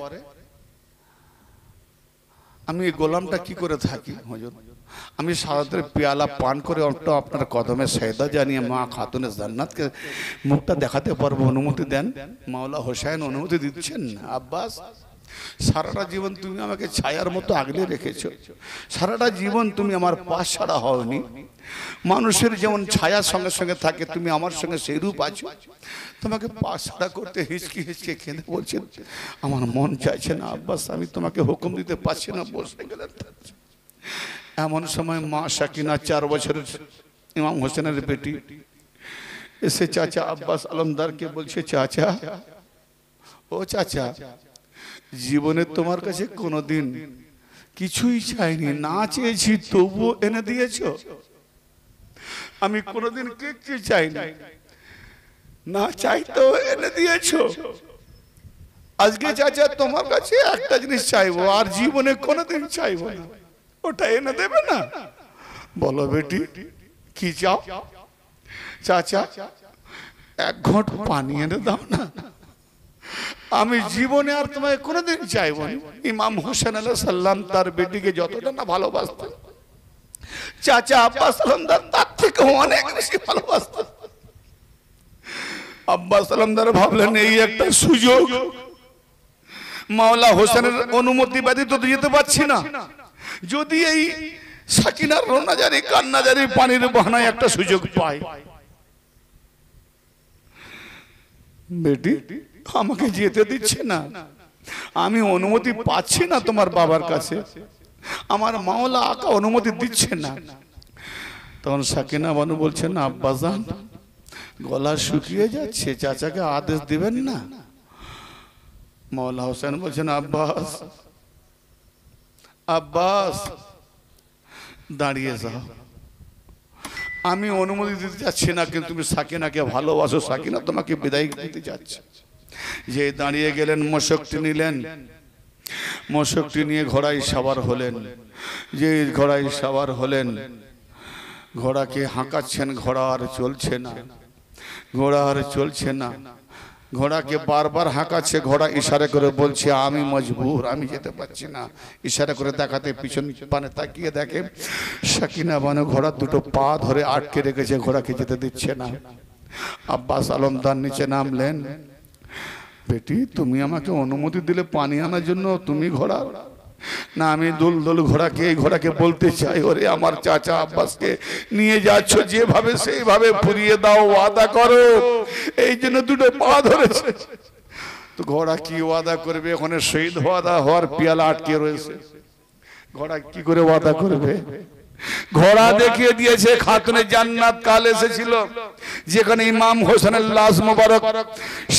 আমি এই গোলামটা কি করে থাকি হুজুর? আমি সারাতের পেয়ালা পান করে আপনার কদমে সেজদা জানিয়ে মা খাতুনে জান্নাতকে মুখটা দেখাতে পারবো, অনুমতি দেন। মাওলা হোসেন অনুমতি দিচ্ছেন না। আব্বাস, সারাটা জীবন তুমি আমাকে ছায়ার মতো আগলে রেখেছো, সারাটা জীবন তুমি আমার পাশ ছাড়া হওনি। মানুষের যেমন ছায়ার সঙ্গে সঙ্গে থাকে, তুমি আমার সঙ্গে সেই রূপ আছো। তোমাকে পাশ ছাড়া করতে হিচকি হিচকে কেঁদে বলছেন আমার মন চাইছে না আব্বাস, আমি তোমাকে হুকুম দিতে পারছি না, বসে গেলেন। এমন সময় মা সাকিনা 4 বছরের ইমাম হোসেনের বেটি এসে চাচা আব্বাস আলমদারকে বলছে, চাচা, ও চাচা, জীবনে তোমার কাছে কোনোদিন কিছুই চাইনি, না চেয়েছি তবুও এনে দিয়েছো। আমি কোনোদিন কি চাইনি, না চাইতেও এনে দিয়েছো। আজকে চাচা তোমার কাছে একটা জিনিস চাইবো, আর জীবনে কোনোদিন চাইবো না, ওটা এনে দেবে না? বলো বেটি, কি চাও? চাচা, 1 ঘট পানি এনে দাও না, আমি জীবনে আর তোমায় কোনোদিন চাইবো না। ইমাম হোসেন আলাইহিস সালাম তার বেটিকে যতটা না ভালোবাসতেন, চাচা আব্বাস আলমদার তার থেকে অনেক বেশি ভালোবাসতেন। আব্বাস আলমদার ভাবলেন এই একটা সুযোগ, মাওলা হোসেনের অনুমতি ব্যতীত তো যেতে পারছি না, যদি এই সাকিনার রোনাজারি কান্নাজারি পানির বাহানায় একটা সুযোগ পাই। বেটি আমাকে যেতে দিচ্ছে না, আমি অনুমতি পাচ্ছি না তোমার বাবার কাছে, আমার মাওলা আকা অনুমতি দিচ্ছে না। তখন সাকিনা বানু বলছেন, আব্বাজান গলা শুকিয়ে যাচ্ছে, চাচাকে আদেশ দিবেন না? মাওলা হোসেন বলছেন, আব্বাস, আব্বাস দাঁড়িয়ে যাও, আমি অনুমতি দিতে যাচ্ছি না, কিন্তু তুমি সাকিনাকে ভালোবাসো, সাকিনা তোমাকে বিদায় দিতে যাচ্ছে। যে দাঁড়িয়ে গেলেন, মশকটি নিলেন, মশকটি নিয়ে ঘোড়ায় সওয়ার হলেন। যে ঘোড়ায় সওয়ার হলেন, ঘোড়াকে হাঁকাচ্ছেন, ঘোড়া আর চলছে না, ঘোড়া আর চলছে না, ঘোড়াকে বারবার হাঁকাচ্ছে। ঘোড়া ইশারা করে বলছে আমি মজবুর, আমি যেতে পারছি না। ইশারা করে দেখাতে পিছন পানে তাকিয়ে দেখে সাকিনা বানু ঘোড়ার 2টো পা ধরে আটকে রেখেছে, ঘোড়াকে যেতে দিচ্ছে না। আব্বাস আলমদার নিচে নামলেন, বেটি তুমি আমাকে অনুমতি দিলে পানি আনার জন্য, তুমি ঘোড়া না? আমি দুলদুল ঘোড়াকে, এই ঘোড়াকে বলতে চাই, ওরে আমার চাচা আব্বাসকে নিয়ে যাচ্ছ যেভাবে সেইভাবে ফুরিয়ে দাও, ওয়াদা করো। এই জন্য 2টো পা ধরেছে। তো ঘোড়া কি ওয়াদা করবে? ওখানে শহীদ হওয়ার পিয়ালা আটকে রয়েছে, ঘোড়া কি করে ওয়াদা করবে? ঘোড়া দেখিয়ে দিয়েছে খাতুনে জান্নাত কাল এসেছিল, যেখানে ইমাম হোসেনের লাশ মোবারক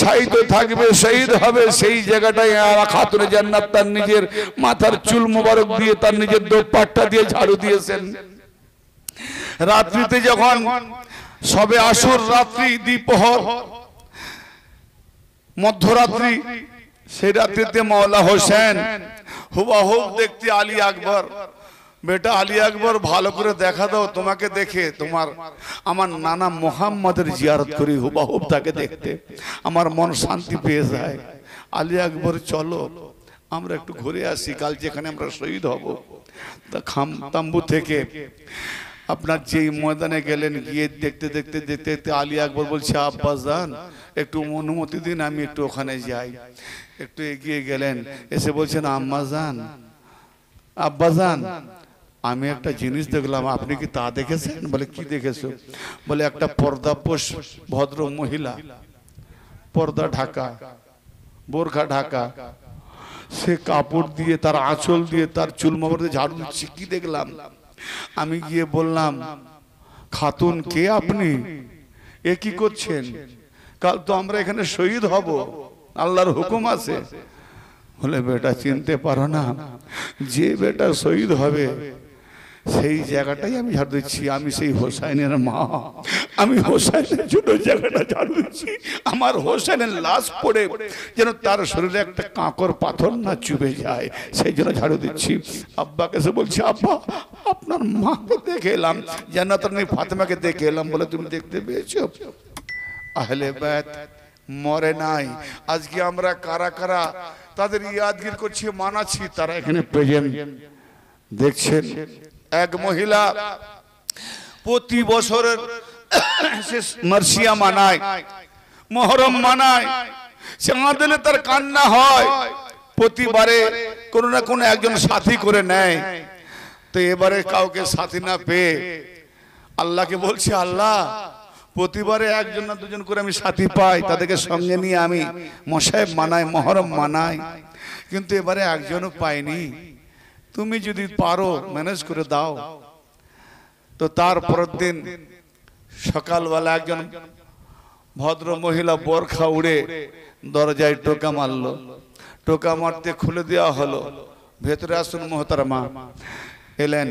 শাহিদ থাকবে, শহীদ হবে, সেই জায়গাটায় খাতুনে জান্নাত তার নিজের মাথার চুল মোবারক দিয়ে, তার নিজের দোপাট্টা দিয়ে ঝাড়ু দিয়েছেন। রাত্রিতে যখন সবে আসর রাত্রি, দ্বিপ্রহর, মধ্যরাত্রি, সেই রাত্রিতে মাওলা হোসেন হুবাহুব দেখতে আলী আকবর, বেটা আলী আকবর ভালো করে দেখা দাও, তোমাকে দেখে আমার নানা মোহাম্মদের জিয়ারত করি, হুবাহুব তাকে দেখতে আমার মন শান্তি পেয়ে যায়। আলী আকবর চলো আমরা একটু ঘুরে আসি, কাল যেখানে আমরা শহীদ হব। তা তাম্বু থেকে আপনার যেই ময়দানে গেলেন, গিয়ে দেখতে দেখতে দেখতে দেখতে আলী আকবর বলছে, আব্বাজান একটু অনুমতি দিন, আমি একটু ওখানে যাই। একটু এগিয়ে গেলেন, এসে বলছেন, আম্মাজান, আব্বাজান আমি একটা জিনিস দেখলাম, আপনি কি তা দেখেছেন? বলে কি দেখেছো? বলে একটা পর্দাপোষ ভদ্র মহিলা, পর্দা ঢাকা, বোরখা ঢাকা, সে কাপড় দিয়ে, তার আঁচল দিয়ে, তার চুল মোবারক দিয়ে ঝাড়ু দিচ্ছে। কি দেখলাম? আমি গিয়ে বললাম, খাতুন কে আপনি? এ কি করছেন? কাল তো আমরা এখানে শহীদ হব, আল্লাহর হুকুম আছে। বলে বেটা চিনতে পারো না, যে বেটা শহীদ হবে সেই জায়গাটাই আমি ঝাড়ু দিচ্ছি, আমি সেই হোসাইনের মা, আমি হোসাইনের ছোট জায়গাটা ঝাড়ু দিচ্ছি। আমার হোসাইনের লাশ পড়ে যেন তার শরীরে একটা কাঁকর পাথর না চুবে যায়, সেই জন্য ঝাড়ু দিচ্ছি। আব্বাকে এসে বলছি, আব্বা আপনার মাকে দেখে এলাম, জান্নাতুন ফাতেমাকে দেখে এলাম। বলে তুমি দেখতে পেয়েছো? আহলে বায়ত মরে নাই। আজকে আমরা কারা কারা তাদের ইয়াদগির করছি, মানাচ্ছি, তারা এখানে প্রেজেন্ট। দেখছেন এক মহিলা প্রতি বছরের মার্সিয়া মানায়, মহরম মানায়, চাঁদ এলে তার কান্না হয়, প্রতিবারে কোনো না কোনো একজন সাথী করে নেয়। তো এবারে কাউকে সাথী না পেয়ে আল্লাহকে বলছে, আল্লাহ প্রতিবারে একজন না দুজন করে আমি সাথী পাই, তাদেরকে সঙ্গে নিয়ে আমি মোসাহেব মানাই, মহরম মানাই, কিন্তু এবারে একজনও পাইনি। তুমি যদি পারো ম্যানেজ করে দাও। তো তারপরের দিন সকালবেলা একজন ভদ্র মহিলা বোরখা উড়ে দরজায় টোকা মারলো। টোকা মারতে খুলে দেওয়া হলো, ভেতরে আসুন মোহতারামা। এলেন,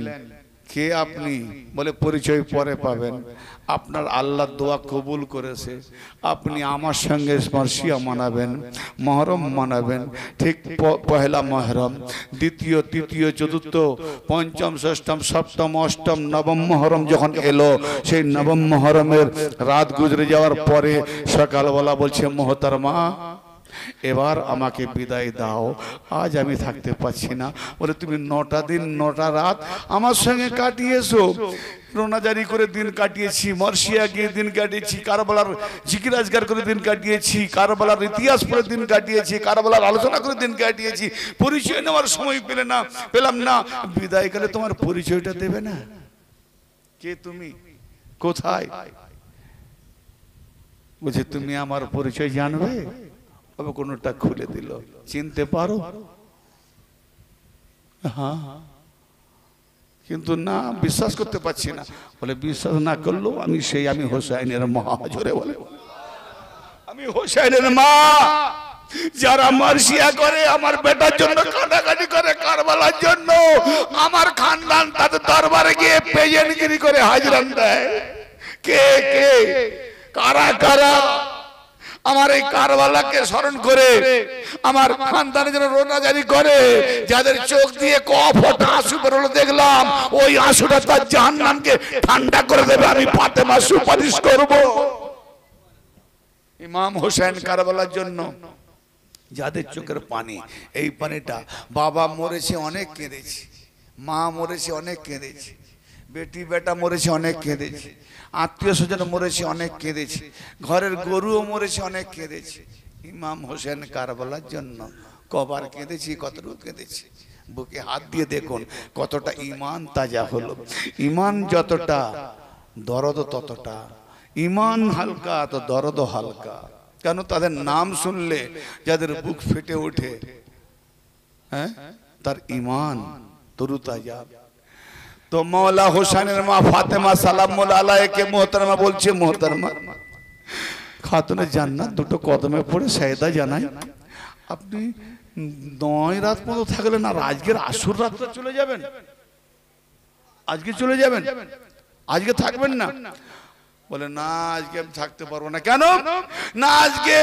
কে আপনি? বলে পরিচয় পরে পাবেন, আপনার আল্লাহ দোয়া কবুল করেছে, আপনি আমার সঙ্গে মার্সিয়া মানাবেন, মহরম মানাবেন। ঠিক পহেলা মহরম, দ্বিতীয়, তৃতীয়, চতুর্থ, পঞ্চম, ষষ্ঠম, সপ্তম, অষ্টম, নবম মহরম যখন এলো, সেই নবম মহরমের রাত গুজরে যাওয়ার পরে সকালবেলা বলছে, মোহতারমা এবার আমাকে বিদায় দাও, আজ আমি থাকতে পারছি না। বলে তুমি 9টা দিন 9টা রাত আমার সঙ্গে কাটিয়েছো, রোনাজারি করে দিন কাটিয়েছি, মর্শিয়া গিয়ে দিন কাটিয়েছি, কারবালার জিকির আজগার করে দিন কাটিয়েছি, কারবালার ইতিহাস পড়ে দিন কাটিয়েছি, কারবালার আলোচনা করে দিন কাটিয়েছি, পরিচয় নেওয়ার সময় পেলাম না। বিদায় কালে তোমার পরিচয়টা দেবে না? কে তুমি, কোথায়? বলছে তুমি আমার পরিচয় জানবে? তবে কোনটা খুলে দিল, চিনতে পারো? হ্যাঁ, কিন্তু না, বিশ্বাস করতে পারছি না। বলে বিশ্বাস না করলো আমি হোসাইনের মা। জোরে বলে, আমি হোসাইনের মা। যারা মার্সিয়া করে আমার বেটার জন্য, কাটাকাটি করে কারবালার জন্য, আমার খানদান তাদের দরবারে গিয়ে পেজেনগিরি করে হাজরান দেয়। কে কে, কারা কারা আমার এই কারবালাকে স্মরণ করে আমার খানদানের জন্য রোনাজারি করে, যাদের চোখ দিয়ে ক ফোঁটা আঁসু বেরোলো দেখলাম, ওই আঁসুটা তার জাহান্নামকে ঠান্ডা করে দেবে। আমি ফাতেমা সুপারিশ করব। ইমাম হোসেন কারবালার জন্য যাদের চোখের পানি, এই পানিটা, বাবা মরেছে অনেক কেঁদেছি, মা মরেছে অনেক কেঁদেছি, বেটি বেটা মরেছে অনেক কেঁদেছি, আত্মীয় স্বজন মরেছে অনেক কেঁদেছি, ঘরের গরুও মরেছে অনেক কেঁদেছি। ইমাম হোসেন কারবালার জন্য কবার কেঁদেছি, কতটুকু কেঁদেছি, বুকে হাত দিয়ে দেখুন কতটা ইমান তাজা হলো। ইমান যতটা দরদ ততটা, ইমান হালকা তো দরদ হালকা। কেন? তাদের নাম শুনলে যাদের বুক ফেটে ওঠে, হ্যাঁ, তার ইমান তরুতাজা। তো মৌলা হোসেনের মা ফাতেমা সালামুল্লাহ আলাইকে মোহতারমা বলছে, মোহতারমা খাতুনে জান্নাত দুটো কদমে পড়ে সায়দা জানাই, আপনি 9 রাত পর্যন্ত থাকলেন, আর আজকের আসর রাতটা চলে যাবেন? আজকে চলে যাবেন, আজকে থাকবেন না? বলে না, আজকে আমি থাকতে পারবো না। কেন না? আজকে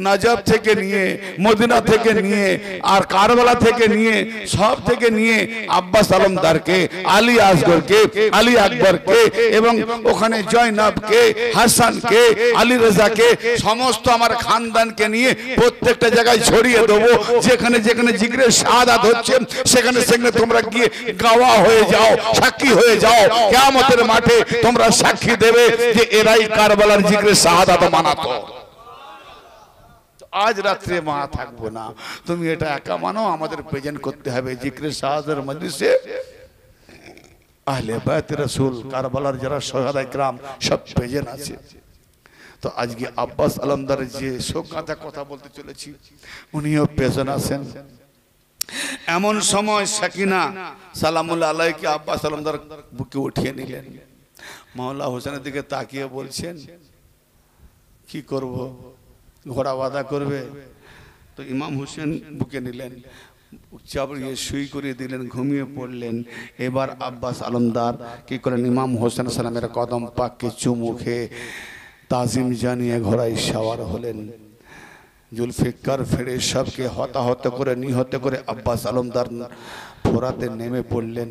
নাজাব থেকে নিয়ে, মদিনা থেকে নিয়ে, আর কারবালা থেকে নিয়ে, সব থেকে নিয়ে আব্বাস আলমদারকে, আলী আসগরকে, আলী আকবরকে, এবং ওখানে জয়নাবকে, হাসানকে, আলী রেজাকে, সমস্ত আমার খানদানকে নিয়ে প্রত্যেকটা জায়গায় ছড়িয়ে দেবো। যেখানে যেখানে জিকিরের শাহাদাত হচ্ছে সেখানে সেখানে তোমরা গিয়ে গাওয়া হয়ে যাও, সাক্ষী হয়ে যাও। কিয়ামতের মাঠে তোমরা সাক্ষী দেবে যে এরাই কারবালার জিকিরের শাহাদাত মানাতো। আজ রাত্রে মা থাকবো না, তুমি এটা একা মানো, আমাদের প্রেজেন্ট করতে হবে জিকরে শাহাদাতের মজলিসে আহলে বাইত রাসূল, কারবালার যারা শহাদায়ে کرام সব প্রেজেন্ট আছে। তো আজকে আব্বাস আলমদারের যে শোকগাঁথা কথা বলতে চলেছি, উনিও প্রেজেন্ট আছেন। এমন সময় সাকিনা সালামুল্লাহ আলাইকে আব্বাস আলমদার বুকে উঠিয়ে নিলেন। মাওলা হোসেনের দিকে তাকিয়ে বলছেন, কি করব? ঘোড়া বাঁধা করবে? তো ইমাম হোসেন বুকে নিলেন, চাপড়িয়ে শুই করিয়ে দিলেন, ঘুমিয়ে পড়লেন। এবার আব্বাস আলমদার কি করেন? ইমাম হোসেন সালামের কদম পাককে চুমু খেয়ে তাজিম জানিয়ে ঘোড়ায় সওয়ার হলেন। জুলফিকার ফেরে সবকে হতাহত করে, নিহত করে আব্বাস আলমদার ফোরাতে নেমে পড়লেন।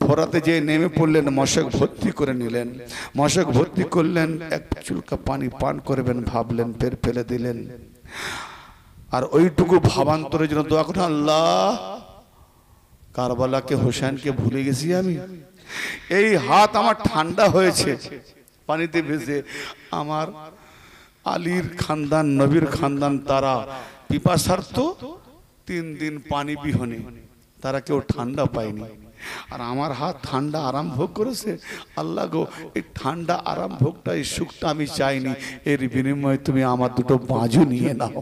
ফোরাতে যে নেমে পড়লেন, মশক ভর্তি করে নিলেন, মশক ভর্তি করলেন, এক চুলকা পানি পান করবেন ভাবলেন, ফের ফেলে দিলেন। আর ওইটুকু ভাবান্তরের জন্য দোয়া করুন, আল্লাহ কারবালাকে হোসেনকে ভুলে গেছি আমি, এই হাত আমার ঠান্ডা হয়েছে পানিতে ভেজে, আমার আলীর খানদান নবীর খানদান তারা পিপাসার্থ 3 দিন পানি বিহনে, তারা কেউ ঠান্ডা পায়নি, আর আমার হাত ঠান্ডা আরাম ভোগ করেছে। আল্লাহ গো, এই ঠান্ডা আরাম ভোগটা, এই সুখটা আমি চাইনি, এর বিনিময়ে তুমি আমার দুটো বাজু নিয়ে নাও।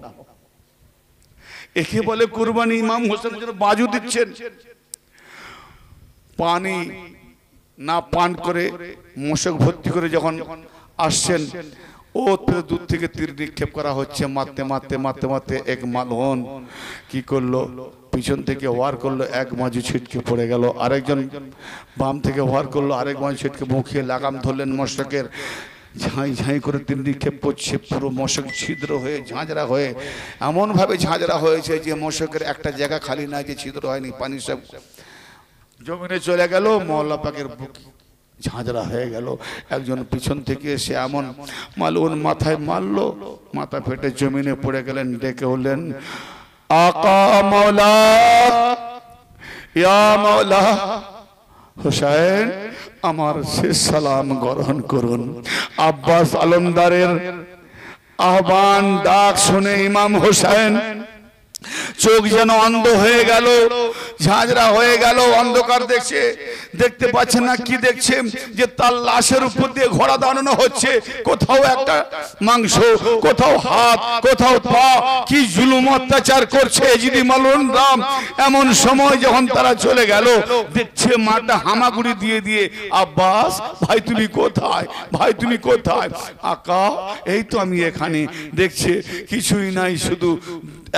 একে বলে কুরবানি। ইমাম হোসেনের জন্য বাজু দিচ্ছেন। পানি না পান করে মশক ভর্তি করে যখন আসছেন, ও দূর থেকে তীর নিক্ষেপ করা হচ্ছে, মারতে মারতে মারতে মারতে এক মালহন কি করলো, পিছন থেকে ওয়ার করলো, এক মাজু ছিটকে পড়ে গেল। আরেকজন বাম থেকে ওয়ার করলো, আরেক মাজু ছিটকে মুখে লাগাম ধরলেন মশকের, ঝাঁই ঝাঁই করে তীর নিক্ষেপ করছে, পুরো মশক ছিদ্র হয়ে ঝাঁঝরা হয়ে এমনভাবে ঝাঁঝরা হয়েছে যে মশকের একটা জায়গা খালি নাই যে ছিদ্র হয়নি, পানি সব জমিনে চলে গেল, মওলা পাকের বুক ঝাঁঝরা হয়ে গেল। একজন পিছন থেকে এসে এমন মালুন মাথায় মারলো, মাথা ফেটে জমিনে পড়ে গেলেন। ডেকে হলেন, আকা মওলা, ইয়া মওলা হোসেন, আমার শেষ সালাম গ্রহণ করুন। আব্বাস আলমদারের আহ্বান ডাক শুনে ইমাম হোসেন চোখ যেন অন্ধ হয়ে গেল, ঝাঁঝরা হয়ে গেল, অন্ধকার দেখছে, দেখতে পাচ্ছে না কি দেখছে, যে তার লাশের উপর দিয়ে ঘোড়া দাঁড়ানো হচ্ছে, কোথাও একটা মাংস, কোথাও হাত, কোথাও পা, কি জুলুম অত্যাচার করছে এজিদি মালুন রাম। এমন সময় যখন তারা চলে গেল, দেখছে মাটা হামাগুড়ি দিয়ে দিয়ে, আব্বাস ভাই তুমি কোথায়, ভাই তুমি কোথায়? আকা এই তো আমি এখানে। দেখছে কিছুই নাই, শুধু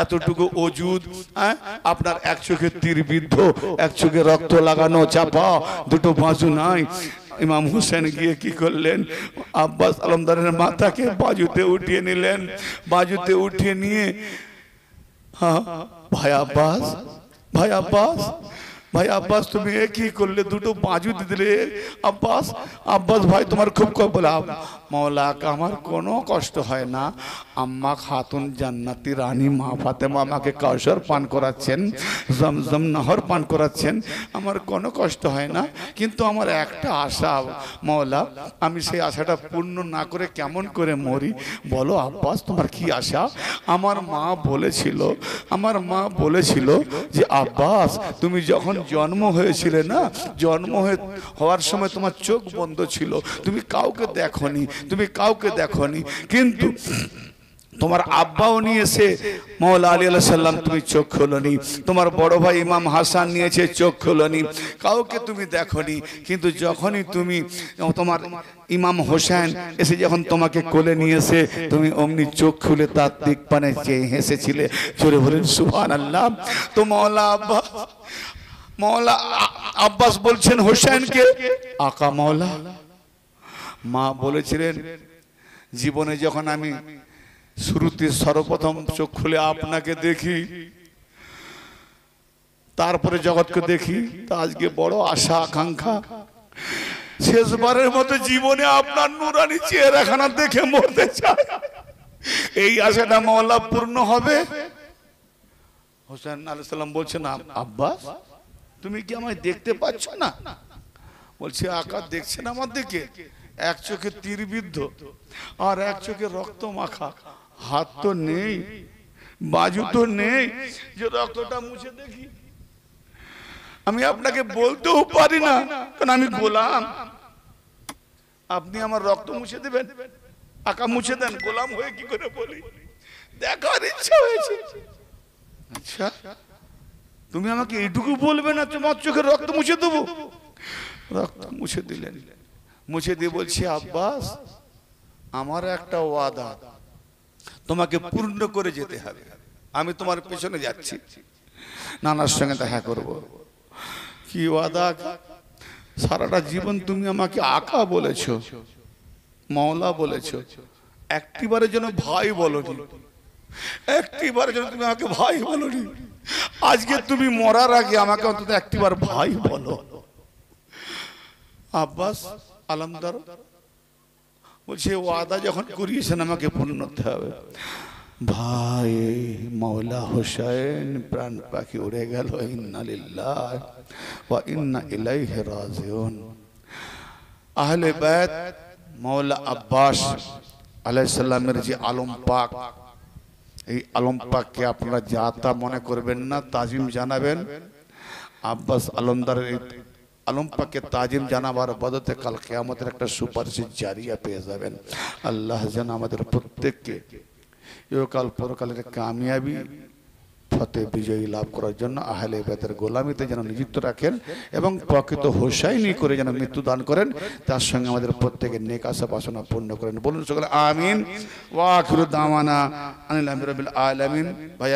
এতটুকু অজুদ, আপনার এক চোখে তীর বিদ্ধ, এক চোখে রক্ত লাগানো চাপা, দুটো বাজু নাই। ইমাম হোসেন গিয়ে কি করলেন, আব্বাস আলমদারের মাথাকে বাজুতে উঠিয়ে নিলেন। বাজুতে উঠিয়ে নিয়ে, ভাই আব্বাস, ভাই আব্বাস, ভাই আব্বাস তুমি এ কি করলে, দুটো বাজু দিলে আব্বাস, আব্বাস ভাই তোমার খুব বলে, মওলা আমার কোনো কষ্ট হয় না, আম্মা খাতুন জান্নাতি রানী মা ফাতেমা আমাকে কাউসার পান করাচ্ছেন, জমজম নহর পান করাচ্ছেন, আমার কোনো কষ্ট হয় না, কিন্তু আমার একটা আশা মওলা, আমি সেই আশাটা পূর্ণ না করে কেমন করে মরি, বলো আব্বাস তোমার কি আশা? আমার মা বলেছিল, আমার মা বলেছিল যে আব্বাস তুমি যখন জন্ম হয়েছিলে না, জন্ম হওয়ার সময় তোমার চোখ বন্ধ ছিল, তুমি কাউকে দেখোনি, তুমি কাউকে দেখোনি, কিন্তু তোমার আব্বাও নিয়েছে মওলা আলী আলাইহিস সালাম, তুমি চোখ খোলনি, তোমার বড় ভাই ইমাম হাসান নিয়েছে, চোখ খোলনি, কাউকে তুমি দেখোনি, কিন্তু যখনই তুমি তোমার ইমাম হোসেন এসে যখন তোমাকে কোলে নিয়েছে, তুমি অমনি চোখ খুলে তার দিক পানে চেয়ে হেসেছিলে। জোরে বলেন সুবহানাল্লাহ। তো মওলা আব্বাস বলছেন হোসেনকে, আকা মওলা, মা বলেছিলেন জীবনে যখন আমি শুরুতে সর্বপ্রথম চোখ খুলে আপনাকে দেখি, তারপরে জগৎকে দেখি, তা আজকে বড় আশা আকাঙ্ক্ষা, শেষবারের মতো জীবনে আপনার নুরানি চেহারাখানা দেখে মরতে চাই, এই আশাটা মওলা পূর্ণ হবে। হোসেন আলাইহিস সালাম বলছেন, আব্বাস তুমি কি আমায় দেখতে পাচ্ছ না? বলছে আকা দেখছেন আমার দিকে, এক চোখে তীরবিদ্ধ আর এক চোখে রক্ত মাখা, হাত তো নেই, বাজু তো নেই যে রক্তটা মুছে দেখি। আমি আপনাকে বলতেও পারি না, কারণ আমি গোলাম, আপনি আমার রক্ত মুছে দেবেন? আকা মুছে দেন, গোলাম হয়ে কি করে বলি, দেখার ইচ্ছা হয়েছে। আচ্ছা তুমি আমাকে এইটুকু বলবে না তোমার চোখের রক্ত মুছে দেবো? রক্ত মুছে দিলেন, মুছে দিয়ে বলছি আব্বাস আমার একটা ওয়াদা তোমাকে পূর্ণ করে যেতে হবে, আমি তোমার পেছনে যাচ্ছি, নানার সঙ্গে দেখা করব। কি ওয়াদা? সারাটা জীবন তুমি আমাকে আকা বলেছো, মওলা বলেছো, একটিবারের জন্য ভাই বলোনি, একটিবারের জন্য তুমি আমাকে ভাই বলোনি, আজকে তুমি মরার আগে আমাকে অন্তত একটিবার ভাই বলো। আব্বাস আলমদার বলছে ওয়াদা যখন করিয়েছেন আমাকে পূর্ণ করতে হবে। ভাই মাওলা হোসেন প্রাণ পাখি উড়ে গেল। ইন্না লিল্লাহি ওয়া ইন্না ইলাইহি রাজিউন। আহলে বাইত মাওলা আব্বাস আলাইহিস সালামের যে আলম পাক, এই আলম পাককে আপনারা যা তা মনে করবেন না, তাজিম জানাবেন। আব্বাস আলমদারের এই আলম পাককে তাজিম জানাবার বদতে কাল কিয়ামতের একটা সুপারিশ জারিয়া পেয়ে যাবেন। আল্লাহ যেন আমাদের প্রত্যেককে ইহকাল পরকালের কামিয়াবি ফতে বিজয়ী লাভ করার জন্য আহলে বাইতের গোলামিতে যেন নিযুক্ত রাখেন এবং প্রকৃত হোসাইনি করে যেন মৃত্যু দান করেন। তার সঙ্গে আমাদের প্রত্যেকের নেক আশা বাসনা পূর্ণ করেন। বলুন সকলে আমিন। ওয়া আখিরু দাওয়ানা আনিল হামদুলিল্লাহি রাব্বিল আলামিন। ভাই